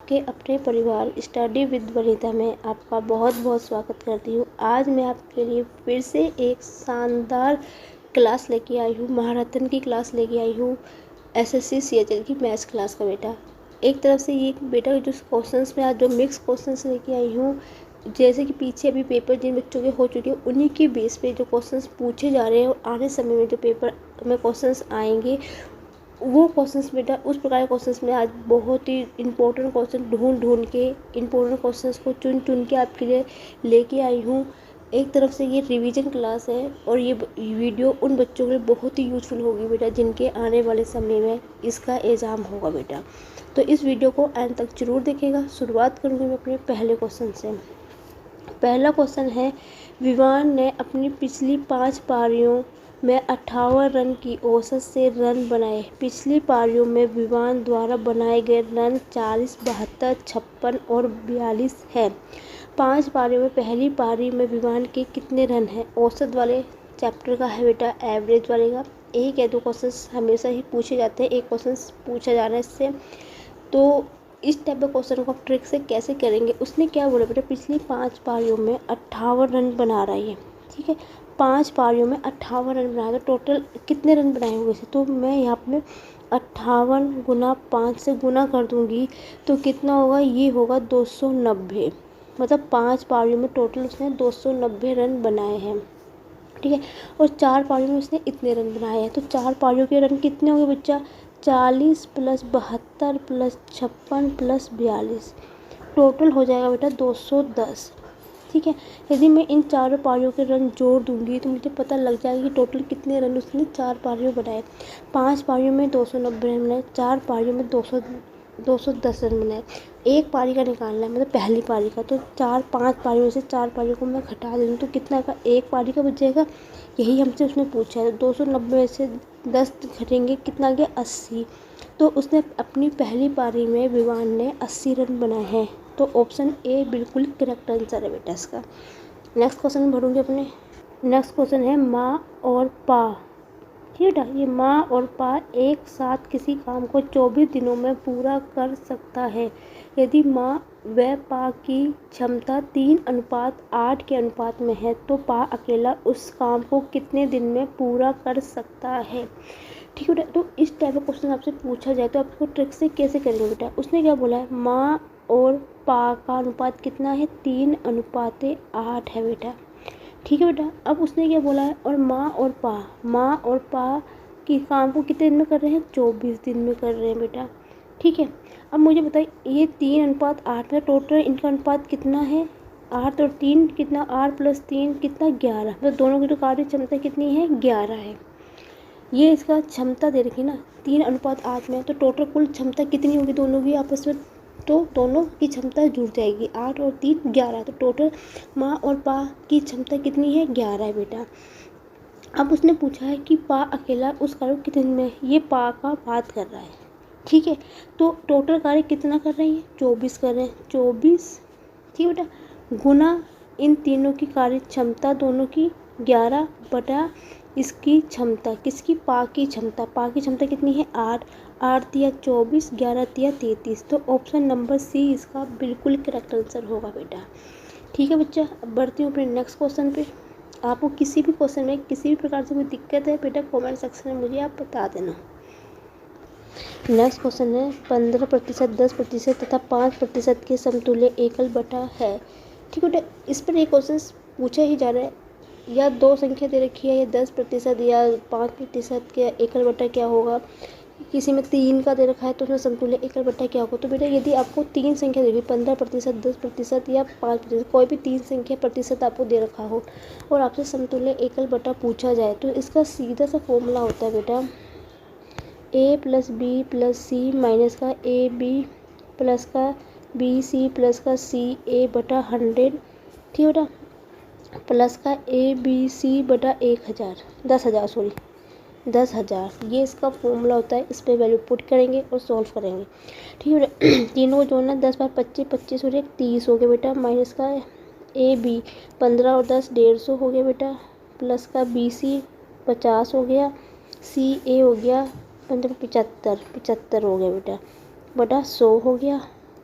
आपके अपने परिवार स्टडी विद वनिता में आपका बहुत बहुत स्वागत करती हूँ। आज मैं आपके लिए फिर से एक शानदार क्लास लेके आई हूँ, महारत्न की क्लास लेके आई हूँ। एसएससी सीएचएल की मैथ्स क्लास का बेटा। एक तरफ से ये बेटा जो क्वेश्चंस में आज जो मिक्स क्वेश्चंस लेके आई हूँ, जैसे कि पीछे अभी पेपर जिन बच्चों के हो चुके हैं उन्हीं की बेस पे जो क्वेश्चंस पूछे जा रहे हैं और आने समय में जो पेपर में क्वेश्चंस आएंगे वो क्वेश्चंस बेटा उस प्रकार के क्वेश्चंस में आज बहुत ही इंपॉर्टेंट क्वेश्चन ढूंढ के इंपॉर्टेंट क्वेश्चंस को चुन के आपके लिए लेके आई हूँ। एक तरफ से ये रिवीजन क्लास है और ये वीडियो उन बच्चों के लिए बहुत ही यूज़फुल होगी बेटा जिनके आने वाले समय में इसका एग्ज़ाम होगा बेटा। तो इस वीडियो को एंड तक जरूर देखेगा। शुरुआत करूँगी मैं अपने पहले क्वेश्चन से। पहला क्वेश्चन है, विवान ने अपनी पिछली 5 पारियों में 58 रन की औसत से रन बनाए। पिछली पारियों में विवान द्वारा बनाए गए रन 40, 72, 56 और 42 हैं। 5 पारियों में पहली पारी में विवान के कितने रन हैं? औसत वाले चैप्टर का है बेटा, एवरेज वाले का। एक या दो क्वेश्चन हमेशा ही पूछे जाते हैं, एक क्वेश्चन पूछा जा रहा है इससे। तो इस टाइप के क्वेश्चन को आप ट्रिक से कैसे करेंगे? उसने क्या बोला बेटा, पिछली 5 पारियों में 58 रन बना रहा है, ठीक है। 5 पारियों में 58 रन बनाया, तो टोटल कितने रन बनाए होंगे इसे? तो मैं यहाँ पे 58 गुना 5 से गुना कर दूँगी तो कितना होगा? ये होगा 290। मतलब 5 पारियों में टोटल उसने 290 रन बनाए हैं, ठीक है। और 4 पारियों में उसने इतने रन बनाए हैं, तो 4 पारियों के रन कितने होंगे बच्चा? 40 + 72 + 56 + 42, टोटल हो जाएगा बेटा 210, ठीक है। यदि मैं इन चारों पारियों के रन जोड़ दूंगी तो मुझे पता लग जाएगा कि टोटल कितने रन उसने 4 पारियों बनाए। 5 पारियों में 290 रन बनाए, 4 पारियों में 210 रन बनाए। एक पारी का निकालना है, मतलब पहली पारी का। तो 5 पारियों में से 4 पारियों को मैं घटा दूँ तो कितना का एक पारी का बच जाएगा? यही हमसे उसने पूछा है। 290 में से 10 घटेंगे, कितना आ गया? 80। तो उसने अपनी पहली पारी में विवान ने 80 रन बनाए हैं। तो ऑप्शन ए बिल्कुल करेक्ट आंसर है बेटा इसका। नेक्स्ट क्वेश्चन भरूंगे अपने। नेक्स्ट क्वेश्चन है, माँ और पा, ठीक है बेटा। ये माँ और पा एक साथ किसी काम को 24 दिनों में पूरा कर सकता है। यदि माँ व पा की क्षमता 3:8 के अनुपात में है तो पा अकेला उस काम को कितने दिन में पूरा कर सकता है, ठीक है बेटा। तो इस टाइप का क्वेश्चन आपसे पूछा जाए तो आपको ट्रिक से कैसे करेंगे बेटा? उसने क्या बोला है, माँ और पा का अनुपात कितना है? 3:8 है बेटा, ठीक है बेटा। अब उसने क्या बोला है, और माँ और पा की काम को कितने दिन में कर रहे हैं? 24 दिन में कर रहे हैं बेटा, ठीक है। अब मुझे बताइए, ये 3:8 में टोटल इनका अनुपात कितना है? 8 और 3 कितना? 8 + 3 कितना? 11। मतलब दोनों की तो कार्य क्षमता कितनी है? 11 है। ये इसका क्षमता दे रखी ना 3:8 में, तो टोटल कुल क्षमता कितनी होगी दोनों की आपस में? तो दोनों की क्षमता जुड़ जाएगी, 8 और 3 11। तो टोटल माँ और पा की क्षमता कितनी है? 11 है बेटा। अब उसने पूछा है कि पा अकेला उस कार्य को कितने दिन में, ये पा का बात कर रहा है, ठीक है। तो टोटल कार्य कितना कर रहे हैं? 24 कर रहे हैं, 24, ठीक है बेटा, गुना इन तीनों की कार्य क्षमता दोनों की 11 बटा इसकी क्षमता, किसकी? पा की क्षमता। पा की क्षमता कितनी है? 8, 8 तिया 24, 11 तिया 33। तो ऑप्शन नंबर सी इसका बिल्कुल करेक्ट आंसर होगा बेटा, ठीक है बच्चा। अब बढ़ती हूँ अपने नेक्स्ट क्वेश्चन पे। आपको किसी भी क्वेश्चन में किसी भी प्रकार से कोई दिक्कत है बेटा, कमेंट सेक्शन में मुझे आप बता देना। नेक्स्ट क्वेश्चन है, 15%, 10% तथा 5% के समतुल्य एकल बटा है, ठीक है बेटा। इस पर एक क्वेश्चन पूछा ही जा रहा है, या दो संख्या दे रखी है, या 10% या 5% के एकल बटा क्या होगा। किसी में 3 का दे रखा है तो उसमें समतुल्य एकल बटा क्या होगा। तो बेटा यदि आपको 3 संख्या दे रही, 15%, 10% या 5%, कोई भी 3 संख्या प्रतिशत आपको दे रखा हो और आपसे समतुल्य एकल बटा पूछा जाए तो इसका सीधा सा फॉर्मूला होता है बेटा, a + b + c माइनस का a b प्लस का b c प्लस का c a बटा 100, ठीक है बेटा, प्लस का a b c बटा 10,000, ये इसका फॉर्मूला होता है। इस पर वैल्यू पुट करेंगे और सॉल्व करेंगे, ठीक है बेटा। तीनों को जोड़ना, 10 बार 25, 25 और 1 30 हो गया बेटा, माइनस का ए बी 15 और 10 150 हो गया बेटा, प्लस का बी सी 50 हो गया, सी ए हो गया 75 हो गया बेटा, बटा 100 हो गया,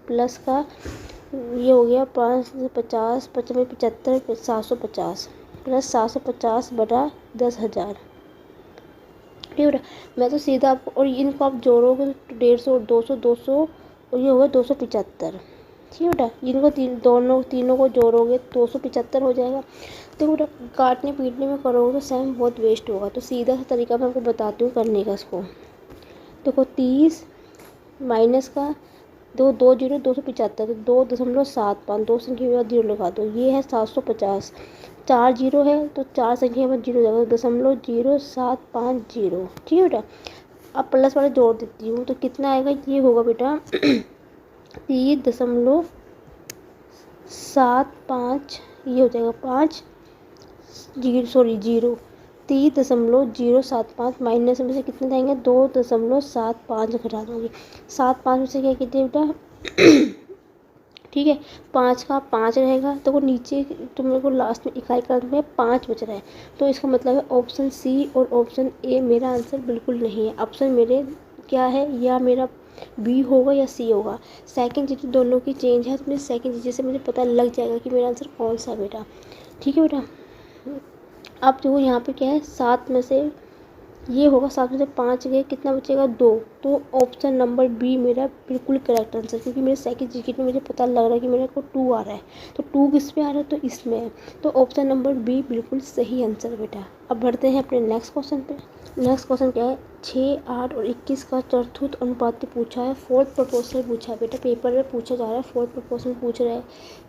प्लस का ये हो गया 550, 55, 75, 750 प्लस 750 बटा 10,000। ठीक है बेटा, मैं तो सीधा आपको, और इनको आप जोड़ोगे तो 150 और 200, 200 और ये होगा 275। ठीक है बेटा, इनको तीनों को जोड़ोगे 275 हो जाएगा। तो बेटा काटने पीटने में करोगे तो टाइम बहुत वेस्ट होगा, तो सीधा सा तरीका मैं आपको बताती हूँ करने का इसको। देखो 30 माइनस का 275, तो 2.75, 2 संख्या के बाद जीरो लगा दो, ये है 750। 4 जीरो है तो 4 संख्या के बाद जीरो लगा दो, 0.0750। ठीक है बेटा, अब प्लस वाला जोड़ देती हूँ तो कितना आएगा, ये होगा बेटा 3.75, ये हो जाएगा 5 जीरो 3.075 माइनस में से कितने जाएंगे, 2.75 घटा दूँगी। 7 5 में से क्या कितने बेटा ठीक है, 5 का 5 रहेगा, तो वो नीचे तो मेरे को लास्ट में इकाई का में 5 बच रहा है, तो इसका मतलब है ऑप्शन सी और ऑप्शन ए मेरा आंसर बिल्कुल नहीं है। ऑप्शन मेरे क्या है, या मेरा बी होगा या सी होगा। सेकंड चीज़ दोनों की चेंज है, तो मेरे सेकंड चीज़ से मुझे पता लग जाएगा कि मेरा आंसर कौन सा है बेटा। ठीक है बेटा, अब जो यहाँ पे क्या है, 7 में से ये होगा, 7 में से 5 गए, कितना बचेगा 2, तो ऑप्शन नंबर बी मेरा बिल्कुल करेक्ट आंसर, क्योंकि मेरे सेकंड जिक्र में मुझे पता लग रहा है कि मेरे को 2 आ रहा है, तो 2 किस पे आ रहा है, तो इसमें है, तो ऑप्शन नंबर बी बिल्कुल सही आंसर बेटा। अब बढ़ते हैं अपने नेक्स्ट क्वेश्चन पे। नेक्स्ट क्वेश्चन क्या है, 6, 8 और 21 का चतुर्थ अनुपात पूछा है, फोर्थ प्रोपोर्शनल पूछा है बेटा, पेपर में पूछा जा रहा है, फोर्थ प्रोपोर्शनल पूछ रहा है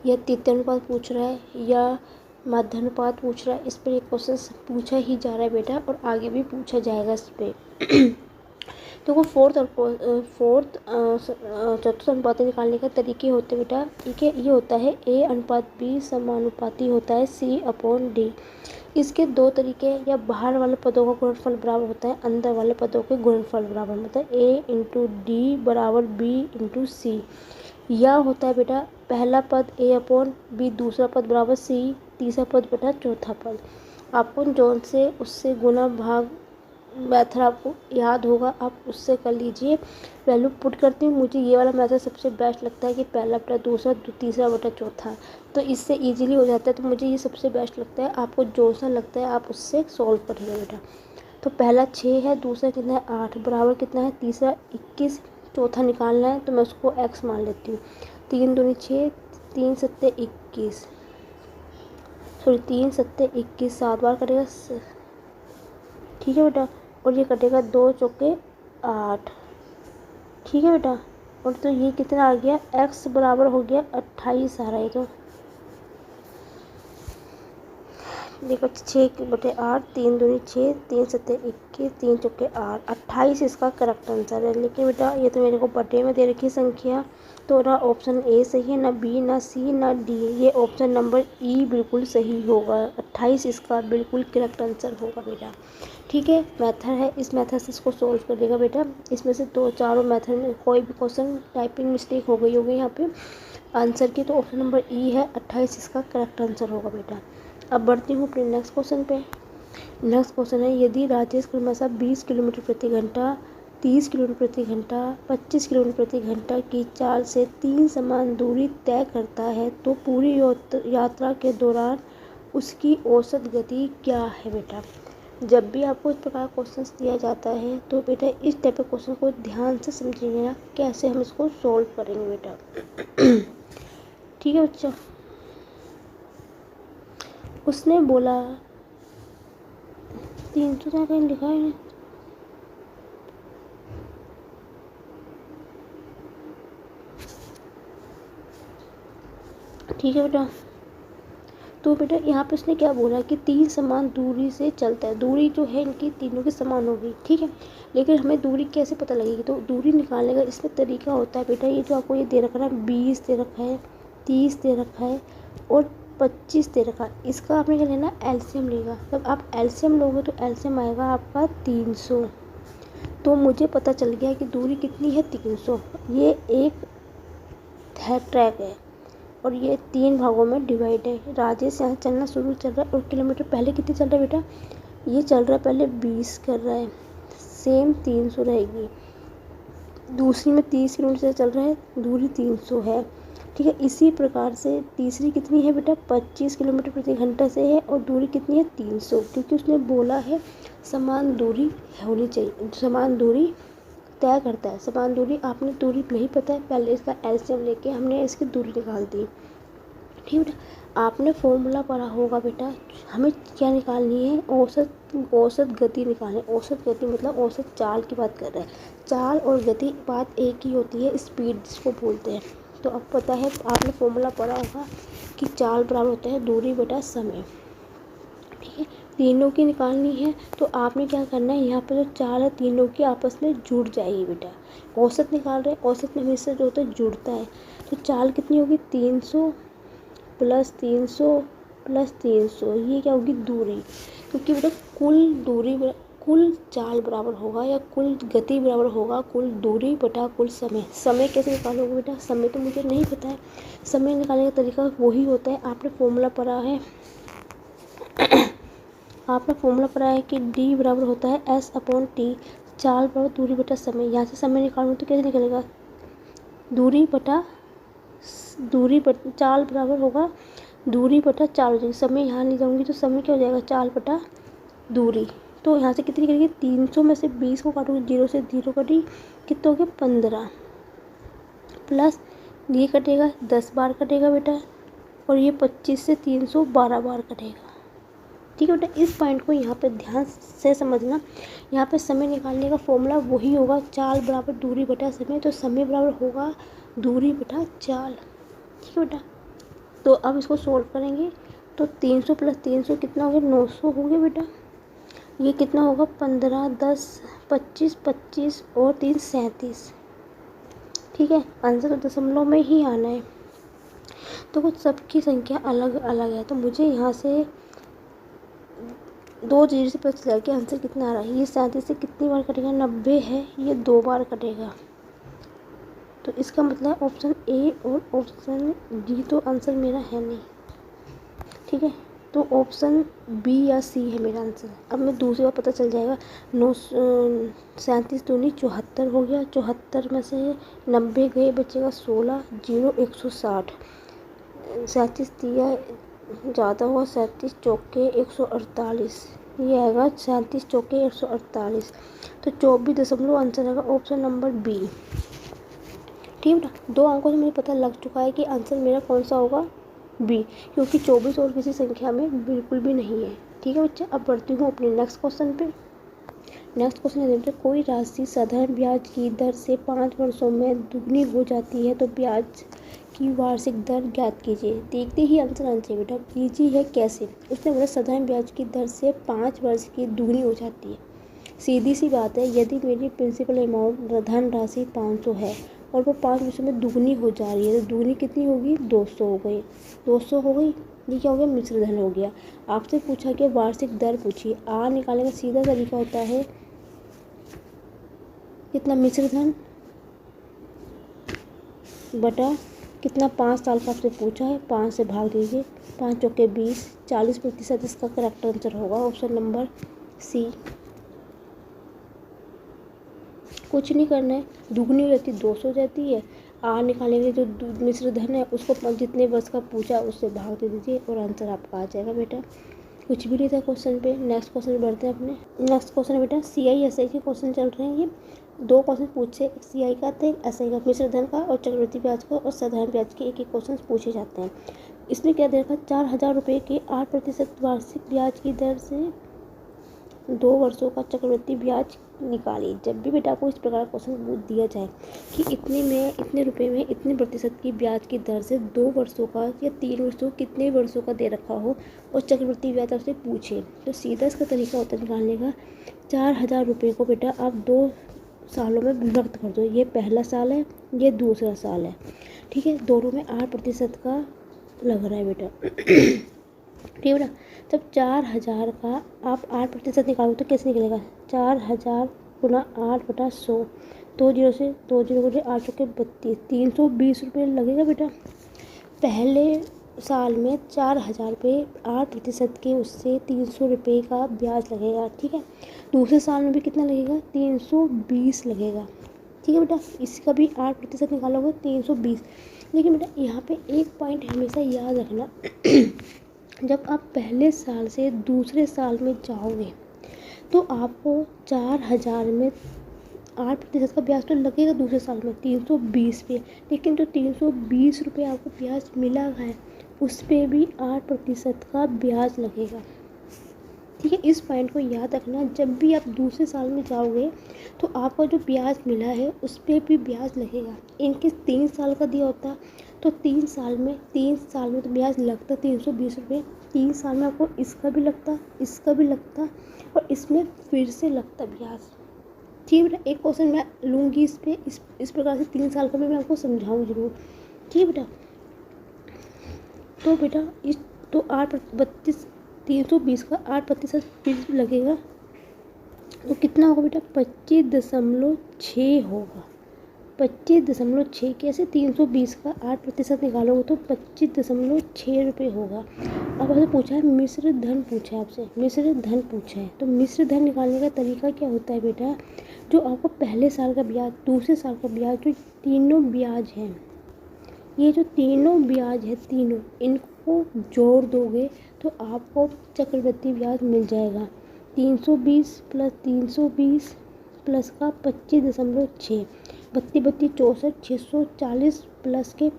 या तृतीय अनुपात पूछ रहा है या मध्यानुपात पूछ रहा है, इस पर एक क्वेश्चन पूछा ही जा रहा है बेटा, और आगे भी पूछा जाएगा इस पर। तो वो फोर्थ चतुर्थ अनुपात निकालने का तरीके होते हैं बेटा, ठीक है, ये होता है ए अनुपात बी समानुपाती होता है C/D। इसके दो तरीके, या बाहर वाले पदों का गुणनफल बराबर होता है अंदर वाले पदों के गुणनफल बराबर, मतलब A/D बराबर B/C, या होता है बेटा पहला पद A/B, दूसरा पद बराबर C, तीसरा पद बेटा चौथा पद। आपको जौन से उससे गुना भाग मेथड आपको याद होगा, आप उससे कर लीजिए। वैल्यू पुट करती हूँ, मुझे ये वाला मेथड सबसे बेस्ट लगता है कि पहला बटा दूसरा, तीसरा बटा चौथा, तो इससे इजीली हो जाता है, तो मुझे ये सबसे बेस्ट लगता है। आपको जो सा लगता है आप उससे सॉल्व करिए बेटा। तो पहला 6 है, दूसरा कितना है 8, बराबर कितना है, तीसरा 21, चौथा निकालना है, तो मैं उसको x मान लेती हूँ। 3 दूनी 6, 3 सत्ते 21, सॉरी 3 सत्ते 21, 7 बार कटेगा, ठीक है बेटा, और ये कटेगा 2 चौके 8, ठीक है बेटा, और तो ये कितना आ गया, x बराबर हो गया 28 आ रहा है, तो देखो 6/8, 3 दूनी 6, 3 सत्ते 21, 3 चौके 8, 28 इसका करेक्ट आंसर है। लेकिन बेटा ये तो मेरे को बटे में दे रखी संख्या, तो ना ऑप्शन ए सही है, ना बी, ना सी, ना डी, ये ऑप्शन नंबर ई बिल्कुल सही होगा। 28 इसका बिल्कुल करेक्ट आंसर होगा बेटा। ठीक है, मेथड है, इस मेथड से इसको सोल्व करिएगा बेटा। इसमें से चारों मेथड में कोई भी क्वेश्चन टाइपिंग मिस्टेक हो गई होगी यहाँ पे आंसर की, तो ऑप्शन नंबर ई है, 28 इसका करेक्ट आंसर होगा बेटा। अब बढ़ती हूँ अपने नेक्स्ट क्वेश्चन पे। नेक्स्ट क्वेश्चन है, यदि राजेश क्रमशः 20 किलोमीटर प्रति घंटा, 30 किलोमीटर प्रति घंटा, 25 किलोमीटर प्रति घंटा की चाल से 3 समान दूरी तय करता है, तो पूरी यात्रा के दौरान उसकी औसत गति क्या है बेटा। जब भी आपको इस प्रकार क्वेश्चन दिया जाता है तो बेटा इस टाइप के क्वेश्चन को ध्यान से समझिएगा, कैसे हम इसको सॉल्व करेंगे बेटा। ठीक है बच्चा, उसने बोला 300 तो कहीं लिखा है, ठीक है बेटा। तो बेटा यहाँ पे उसने क्या बोला कि 3 समान दूरी से चलता है, दूरी जो है इनकी तीनों की समान होगी, ठीक है, लेकिन हमें दूरी कैसे पता लगेगी, तो दूरी निकालने का इसमें तरीका होता है बेटा, ये जो आपको ये दे रखा है 20 दे रखा है, 30 दे रखा है और 25 दे रखा है, इसका आपने क्या लेना, एलसीएम लेगा। जब आप एलसीएम लोगे तो एलसीएम आएगा आपका 300, तो मुझे पता चल गया कि दूरी कितनी है 300। ये एक ट्रैक है और ये 3 भागों में डिवाइड है। राजेश यहाँ चलना शुरू चल रहा है, और किलोमीटर पहले कितने चल रहा है बेटा, ये चल रहा है पहले 20 कर रहा है, सेम 300 रहेगी। दूसरी में 30 किलोमीटर से चल रहा है, दूरी 300 है। ठीक है, इसी प्रकार से तीसरी कितनी है बेटा, 25 किलोमीटर प्रति घंटा से है और दूरी कितनी है 300, क्योंकि उसने बोला है समान दूरी होनी चाहिए, समान दूरी तय करता है। समान दूरी, आपने दूरी नहीं पता है, पहले इसका एलसीएम लेके हमने इसकी दूरी निकाल दी। ठीक है बेटा, आपने फॉर्मूला पढ़ा होगा बेटा, हमें क्या निकालनी है, औसत गति निकालनी है। औसत गति मतलब औसत चाल की बात कर रहे हैं। चाल और गति बात एक ही होती है, स्पीड जिसको बोलते हैं। तो अब पता है, आपने फॉर्मूला पढ़ा होगा कि चाल बराबर होता है दूरी बटा समय। ठीक है, तीनों की निकालनी है तो आपने क्या करना है, यहाँ पर जो चाल है तीनों की आपस में जुड़ जाएगी बेटा। औसत निकाल रहे हैं, औसत में हमेशा जो होता है जुड़ता है। तो चाल कितनी होगी, 300 प्लस 300 प्लस 300, ये क्या होगी दूरी। क्योंकि बेटा कुल चाल बराबर होगा या कुल गति बराबर होगा कुल दूरी बटा कुल समय। समय कैसे निकालोगे बेटा, समय तो मुझे नहीं पता है। समय निकालने का तरीका वही होता है, आपने फॉर्मूला पढ़ा है कि d बराबर होता है S/T, चाल बराबर दूरी बटा समय। यहाँ से समय निकालूँ तो कैसे निकलेगा, चाल बराबर होगा दूरी बटा चाल हो जाएगी। समय यहाँ नहीं जाऊँगी तो समय क्या हो जाएगा, चाल बटा दूरी। तो यहाँ से कितनी करेगी, 300 में से 20 को काटूँगी, 0 से 0 कटी, कितना हो गया 15, प्लस ये कटेगा 10 बार कटेगा बेटा, और ये 25 से 300 12 बार कटेगा। ठीक है बेटा, इस पॉइंट को यहाँ पे ध्यान से समझना। यहाँ पे समय निकालने का फॉर्मूला वही होगा, चाल बराबर दूरी बटा समय। तो समय बराबर होगा दूरी बटा चाल। ठीक है बेटा, तो अब इसको सोल्व करेंगे तो 300 प्लस 300 कितना हो गया, 900 हो गया बेटा। ये कितना होगा, 15 10 25 25 और 3 37। ठीक है, आंसर तो दशमलव में ही आना है। तो कुछ सबकी संख्या अलग अलग है, तो मुझे यहाँ से 2 जीरो से पता चला कि आंसर कितना आ रहा है। ये 37 से कितनी बार कटेगा, 90 है, ये 2 बार कटेगा। तो इसका मतलब ऑप्शन ए और ऑप्शन डी तो आंसर मेरा है नहीं। ठीक है, तो ऑप्शन बी या सी है मेरा आंसर। अब मैं दूसरी बार पता चल जाएगा। 37 दूनी 74 हो गया, 74 में से 90 गए, बचेगा 16, 0 160। 37 दिया ज़्यादा हुआ, 37 चौके 148, ये आएगा 37 चौके 148। तो 24 आंसर आएगा ऑप्शन नंबर बी। ठीक है बेटा, 2 अंकों से मुझे पता लग चुका है कि आंसर मेरा कौन सा होगा, बी, क्योंकि 24 और किसी संख्या में बिल्कुल भी नहीं है। ठीक है बच्चा, अब बढ़ती हूँ अपने नेक्स्ट क्वेश्चन पे। नेक्स्ट क्वेश्चन है बेटा, कोई राशि साधारण ब्याज की दर से 5 वर्षों में दुगनी हो जाती है तो ब्याज की वार्षिक दर ज्ञात कीजिए। देखते ही आंसर आना चाहिए बेटा, कीजिए है कैसे। उसने बोला साधारण ब्याज की दर से 5 वर्ष की दुगनी हो जाती है। सीधी सी बात है, यदि मेरी प्रिंसिपल अमाउंट धन राशि 500 है और वो 5 वर्षों में दुगनी हो जा रही है, तो दुगनी कितनी होगी, 200 हो गई। 200 हो गई, ये क्या हो गया, मिश्र धन हो गया। आपसे पूछा कि वार्षिक दर पूछिए, आर निकालने का सीधा तरीका होता है कितना, मिश्र धन बटा कितना, 5 साल का आपसे पूछा है, 5 से भाग दीजिए, 5 चौके 20, 40% इसका करेक्ट आंसर होगा ऑप्शन नंबर सी। कुछ नहीं करना है, दुगनी हो जाती 200 हो जाती है, आर निकालने के लिए जो मिश्र धन है उसको जितने वर्ष का पूछा उससे भाग दे दीजिए और आंसर आपका आ जाएगा बेटा। कुछ भी नहीं था क्वेश्चन पे। नेक्स्ट क्वेश्चन बढ़ते हैं अपने। नेक्स्ट क्वेश्चन है बेटा, CI/SI के क्वेश्चन चल रहे हैं। ये 2 क्वेश्चन पूछे, एक CI का था, एक SI का, मिश्र धन का और चक्रवृद्धि ब्याज का और साधारण ब्याज के एक क्वेश्चन पूछे जाते हैं। इसमें क्या दे रखा, 4000 रुपये के 8% वार्षिक ब्याज की दर से 2 वर्षों का चक्रवृद्धि ब्याज निकालिए। जब भी बेटा आपको इस प्रकार का क्वेश्चन दिया जाए कि इतने रुपए में इतने प्रतिशत की ब्याज की दर से 2 वर्षों का या 3 वर्षों कितने वर्षों का दे रखा हो और चक्रवृद्धि ब्याज आपसे पूछे, तो सीधा इसका तरीका होता है निकालने का, 4000 रुपये को बेटा आप 2 सालों में विभक्त कर दो। ये पहला साल है, ये दूसरा साल है। ठीक है, दोनों में 8% का लग रहा है बेटा। ठीक है बेटा, तब 4000 का आप 8% निकालो तो कैसे निकलेगा, 4000 गुना 8/100, 2 जीरो से 2 जीरो गुने 8 चौके 32, 320 रुपये लगेगा बेटा। पहले साल में 4000 रुपये 8% के उससे 300 रुपये का ब्याज लगेगा। ठीक है, दूसरे साल में भी कितना लगेगा, 320 लगेगा। ठीक है बेटा, इसका भी 8% निकालोगे 320। लेकिन बेटा यहाँ पे एक पॉइंट हमेशा याद रखना जब आप पहले साल से दूसरे साल में जाओगे तो आपको 4000 में 8% का ब्याज तो लगेगा दूसरे साल में 320 पे, लेकिन जो 320 रुपये आपको ब्याज मिला है उस पर भी 8% का ब्याज लगेगा। ठीक है, इस पॉइंट को याद रखना। जब भी आप दूसरे साल में जाओगे तो आपका जो ब्याज मिला है उस पर भी ब्याज लगेगा। इनके 3 साल का दिया होता तो 3 साल में तो ब्याज लगता 320 रुपये। 3 साल में आपको इसका भी लगता, इसका भी लगता और इसमें फिर से लगता ब्याज। ठीक है बेटा, एक क्वेश्चन मैं लूँगी इस पर, इस प्रकार से 3 साल का भी मैं आपको समझाऊँ जरूर। ठीक है बेटा, तो बेटा इस तो 8 320 का 8% फिर लगेगा तो कितना होगा बेटा 25.6 होगा। 25.6 कैसे, 320 का 8% निकालोगे तो 25.6 रुपये होगा। अब आपसे पूछा है मिश्र धन, पूछा है आपसे मिश्र धन पूछा है, तो मिश्र धन निकालने का तरीका क्या होता है बेटा, जो आपको पहले साल का ब्याज, दूसरे साल का ब्याज, जो तीनों ब्याज हैं, ये जो तीनों ब्याज है तीनों, इनको जोड़ दोगे तो आपको चक्रवृद्धि ब्याज मिल जाएगा। 320 प्लस 320 प्लस का 25.6, 32 64 640 प्लस के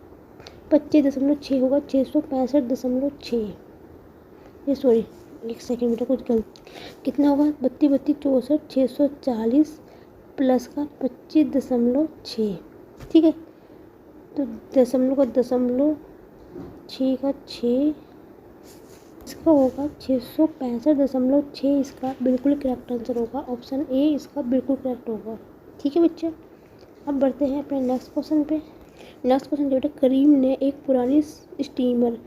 25.6 होगा 665.6। ये सॉरी एक सेकेंड बेटा कुछ गलत, कितना होगा 32 64 640 प्लस का 25.6। ठीक है, तो दशमलव का 6 इसका होगा 665.6, इसका बिल्कुल करेक्ट आंसर होगा। ऑप्शन ए इसका बिल्कुल करेक्ट होगा। ठीक है बच्चे, अब बढ़ते हैं अपने नेक्स्ट क्वेश्चन पे। नेक्स्ट क्वेश्चन बेटा, करीम ने एक पुरानी स्टीमर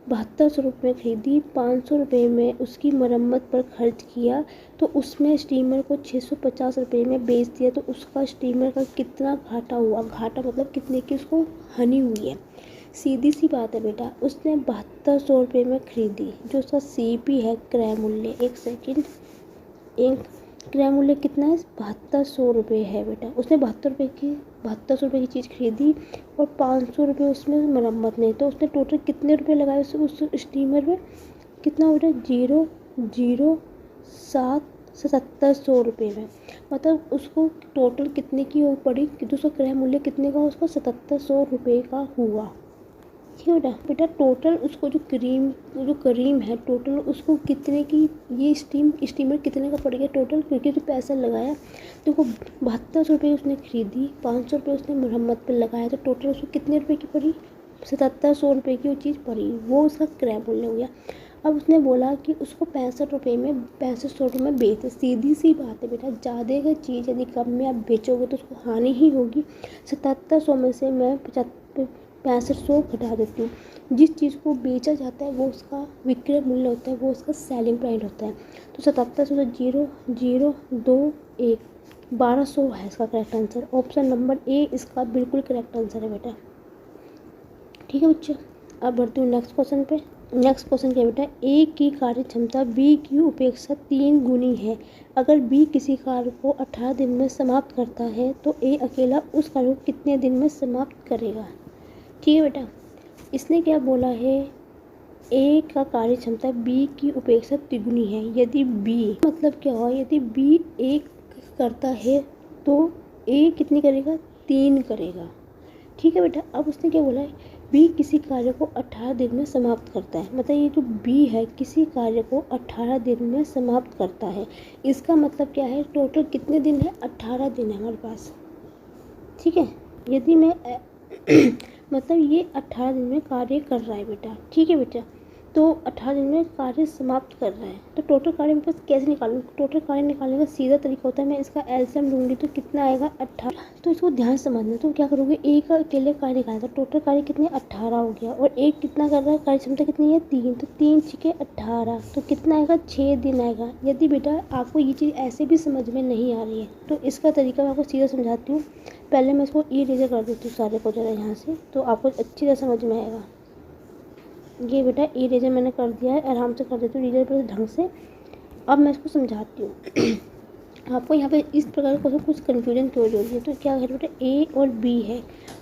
7200 रुपये में खरीदी, 500 रुपये में उसकी मरम्मत पर खर्च किया तो उसमें स्टीमर को 650 रुपये में बेच दिया, तो उसका स्टीमर का कितना घाटा हुआ। घाटा मतलब कितने की उसको हानि हुई है। सीधी सी बात है बेटा, उसने 7200 रुपये में खरीदी, जो उसका CP है क्रय मूल्य, एक सेकेंड, एक क्रय मूल्य कितना है 7200 रुपये है बेटा। उसने 7200 रुपये की चीज़ खरीदी और 500 रुपये उसमें मरम्मत नहीं, तो उसने टोटल कितने रुपये लगाए उस स्टीमर में, कितना हो रहा है 0.07 रुपये में। मतलब उसको टोटल कितने की हो पड़ी कि उसका क्रय मूल्य कितने का, उसका 7700 रुपये का हुआ। ठीक है बेटा, टोटल उसको जो करीम है टोटल उसको कितने की ये स्टीमर कितने का पड़ गया टोटल, क्योंकि जो पैसा लगाया तो वो 7200 रुपये उसने खरीदी, 500 रुपये उसने मरम्मत पर लगाया, तो टोटल उसको कितने रुपये की पड़ी 7700 रुपये की वो चीज़ पड़ी, वो उसका क्रय मूल्य हो गया। अब उसने बोला कि उसको 6500 रुपये में बेचे। सीधी सी बात है बेटा, ज़्यादा का चीज़ यदि कम में आप बेचोगे तो उसको हानि ही होगी। 7700 में से मैं 6500 घटा देती हूँ। जिस चीज़ को बेचा जाता है वो उसका विक्रय मूल्य होता है, वो उसका सेलिंग प्राइस होता है। तो 7700 से 0021 1200 है इसका correct answer. Option number A इसका बिल्कुल करेक्ट आंसर है बेटा। ठीक है बच्चों, अब बढ़ती हूँ नेक्स्ट क्वेश्चन पे। नेक्स्ट क्वेश्चन क्या बेटा, ए की कार्य क्षमता बी की उपेक्षा 3 गुनी है। अगर बी किसी कार्य को 18 दिन में समाप्त करता है तो ए अकेला उस कार्य को कितने दिन में समाप्त करेगा। ठीक है बेटा, इसने क्या बोला है, ए का कार्य क्षमता बी की उपेक्षा तिगुनी है। यदि बी मतलब क्या हुआ, यदि बी 1 करता है तो ए कितनी करेगा 3 करेगा। ठीक है बेटा, अब उसने क्या बोला है, बी किसी कार्य को 18 दिन में समाप्त करता है। मतलब ये जो बी है किसी कार्य को 18 दिन में समाप्त करता है, इसका मतलब क्या है, टोटल कितने दिन है 18 दिन है हमारे पास। ठीक है, यदि मैं मतलब ये 18 दिन में कार्य कर रहा है बेटा। ठीक है बेटा, तो 18 दिन में कार्य समाप्त कर रहा है, तो टोटल कार्य मेरे पास कैसे निकालूँ। टोटल कार्य निकालने का सीधा तरीका होता है, मैं इसका एलसीएम लूँगी तो कितना आएगा 18। तो इसको ध्यान से समझना, तो क्या करोगे, ए का अकेले कार्य निकालेगा, टोटल कार्य कितने 18 हो गया, और एक कितना कर रहा है, कार्य क्षमता कितनी है 3, तो 3 छिके 18, तो कितना आएगा 6 दिन आएगा। यदि बेटा आपको ये चीज़ ऐसे भी समझ में नहीं आ रही है तो इसका तरीका मैं आपको सीधा समझाती हूँ। पहले मैं इसको इरेजर कर देती हूँ सारे को जरा यहाँ से, तो आपको अच्छी तरह समझ में आएगा। ये बेटा इरेजर मैंने कर दिया है, आराम से कर देती हूँ इरेजर पर ढंग से। अब मैं इसको समझाती हूँ। आपको यहाँ पे इस प्रकार का कुछ कन्फ्यूजन क्यों हो रही है। तो क्या है बेटा, ए और बी है,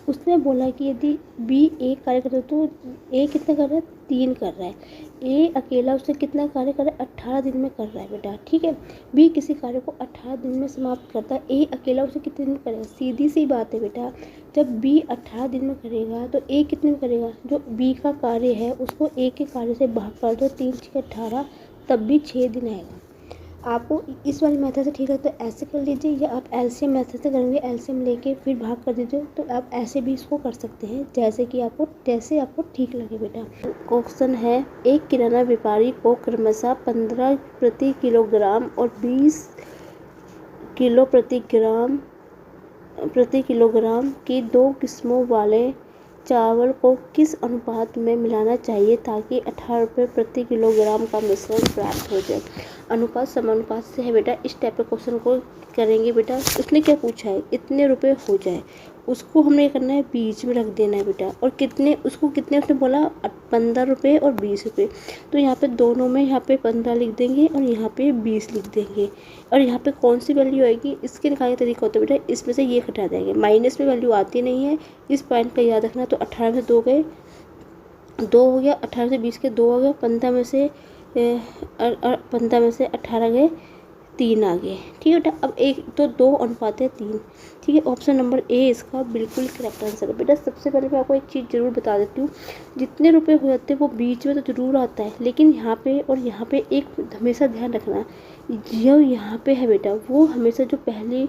उसने बोला कि यदि बी एक कार्य करता है तो ए कितना कर रहा है, 3 कर रहा है। ए अकेला उससे कितना कार्य कर रहा है, 18 दिन में कर रहा है बेटा, ठीक है। बी किसी कार्य को 18 दिन में समाप्त करता है, ए अकेला उसे कितने दिन में करेगा। सीधी सी बात है बेटा, जब बी 18 दिन में करेगा तो ए कितने में करेगा। जो बी का कार्य है उसको ए के कार्य से भाग कर दो, 3 6 18, तब भी 6 दिन आएगा। आपको इस वाली मेथड से ठीक है तो ऐसे कर लीजिए, या आप एलसीएम मेथड से करेंगे, एलसीएम लेके फिर भाग कर दीजिए, तो आप ऐसे भी इसको कर सकते हैं जैसे आपको ठीक लगे बेटा। क्वेश्चन है, एक किराना व्यापारी को क्रमशः 15 प्रति किलोग्राम और 20 किलो प्रति किलोग्राम की 2 किस्मों वाले चावल को किस अनुपात में मिलाना चाहिए ताकि 18 रुपये प्रति किलोग्राम का मिश्रण प्राप्त हो जाए। अनुपात समानुपात से है बेटा, इस टाइप के क्वेश्चन को करेंगे बेटा। इसने क्या पूछा है, इतने रुपए हो जाए, उसको हमने करना है बीच में रख देना है बेटा। और कितने उसने बोला 15 रुपये और 20 रुपये, तो यहाँ पे दोनों में यहाँ पे 15 लिख देंगे और यहाँ पे 20 लिख देंगे। और यहाँ पे कौन सी वैल्यू आएगी, इसके निकालने का तरीका होता है बेटा, इसमें से ये घटा देंगे, माइनस में वैल्यू आती नहीं है, इस पॉइंट का याद रखना। तो 18 में से 2 गए, 2 हो गया, 18 से 20 के 2 हो गया, 15 में से 18 गए, 3 आ गए, ठीक है बेटा। अब एक तो 2 अनुपात है 3, ठीक है। ऑप्शन नंबर ए इसका बिल्कुल करेक्ट आंसर है बेटा। सबसे पहले मैं आपको एक चीज़ ज़रूर बता देती हूँ, जितने रुपए हो जाते हैं वो बीच में तो ज़रूर आता है, लेकिन यहाँ पे और यहाँ पे एक हमेशा ध्यान रखना, जो यहाँ पे है बेटा वो हमेशा जो पहले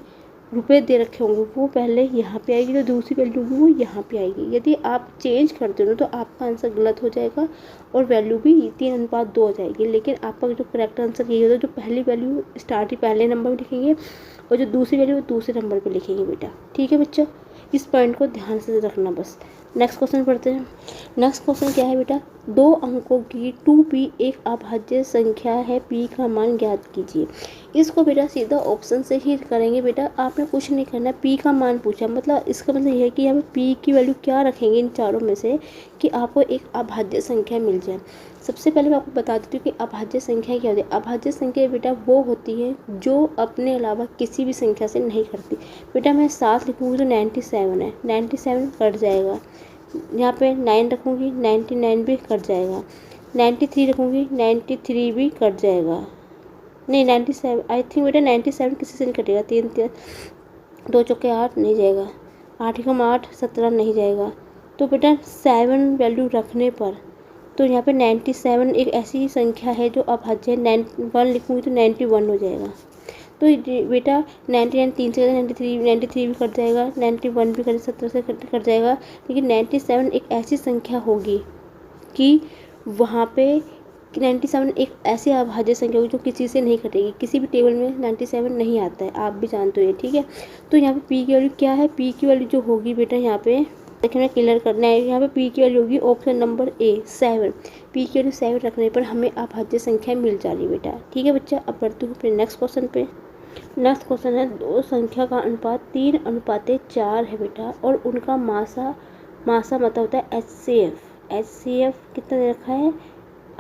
रुपए दे रखे होंगे वो पहले यहाँ पे आएगी, जो दूसरी वैल्यू होगी वो यहाँ पे आएगी। यदि आप चेंज करते हो ना तो आपका आंसर गलत हो जाएगा और वैल्यू भी 3 अनुपात 2 हो जाएगी। लेकिन आपका जो करेक्ट आंसर यही होता है, जो पहली वैल्यू स्टार्टिंग पहले नंबर में लिखेंगे और जो दूसरी वैल्यू वो दूसरे नंबर पे लिखेंगे बेटा, ठीक है बच्चा। इस पॉइंट को ध्यान से रखना बस। नेक्स्ट क्वेश्चन पढ़ते हैं। नेक्स्ट क्वेश्चन क्या है बेटा, 2 अंकों की 2p एक अभाज्य संख्या है, p का मान ज्ञात कीजिए। इसको बेटा सीधा ऑप्शन से ही करेंगे बेटा, आपने कुछ नहीं करना। p का मान पूछा, मतलब इसका मतलब यह है कि यहाँ पे p की वैल्यू क्या रखेंगे इन चारों में से कि आपको एक अभाज्य संख्या मिल जाए। सबसे पहले मैं आपको बता देती हूँ कि अभाज्य संख्या क्या होती है। अभाज्य संख्या बेटा वो होती है जो अपने अलावा किसी भी संख्या से नहीं करती। बेटा मैं 7 लिखूँगी तो 97 है, 97 कट जाएगा। यहाँ पे 9 रखूँगी, 99 भी कट जाएगा। 93 रखूँगी, 93 भी कट जाएगा। नहीं 97, आई थिंक बेटा 97 किसी से नहीं कटेगा। 3 2 चौके 8 नहीं जाएगा, 8 एकम 8 17 नहीं जाएगा। तो बेटा 7 वैल्यू रखने पर तो यहाँ पे 97 एक ऐसी संख्या है जो अभाज्य है। 1 लिखूँगी तो 91 हो जाएगा। तो बेटा 99 3 से 93 भी कट जाएगा, 91 भी कट 17 से कट जाएगा। लेकिन 97 एक ऐसी संख्या होगी कि वहाँ पे 97 एक ऐसी अभाज्य संख्या होगी जो किसी से नहीं कटेगी। किसी भी टेबल में 97 नहीं आता है, आप भी जानते हो ये, ठीक है। तो यहाँ पे पी की वैल्यू क्या है, पी की वैल्यू जो होगी बेटा यहाँ पे देखिए मैं क्लियर करना है। यहाँ पे पी की वैल्यू होगी ऑप्शन नंबर ए 7। पी की वैल्यू 7 रखने पर हमें अभाज्य संख्या मिल जा रही बेटा, ठीक है बच्चा। अब बढ़ती हूँ फिर नेक्स्ट क्वेश्चन पे। नेक्स्ट क्वेश्चन है, 2 संख्या का अनुपात 3:4 है बेटा और उनका मासा मतलब होता है HCF कितना दे रखा है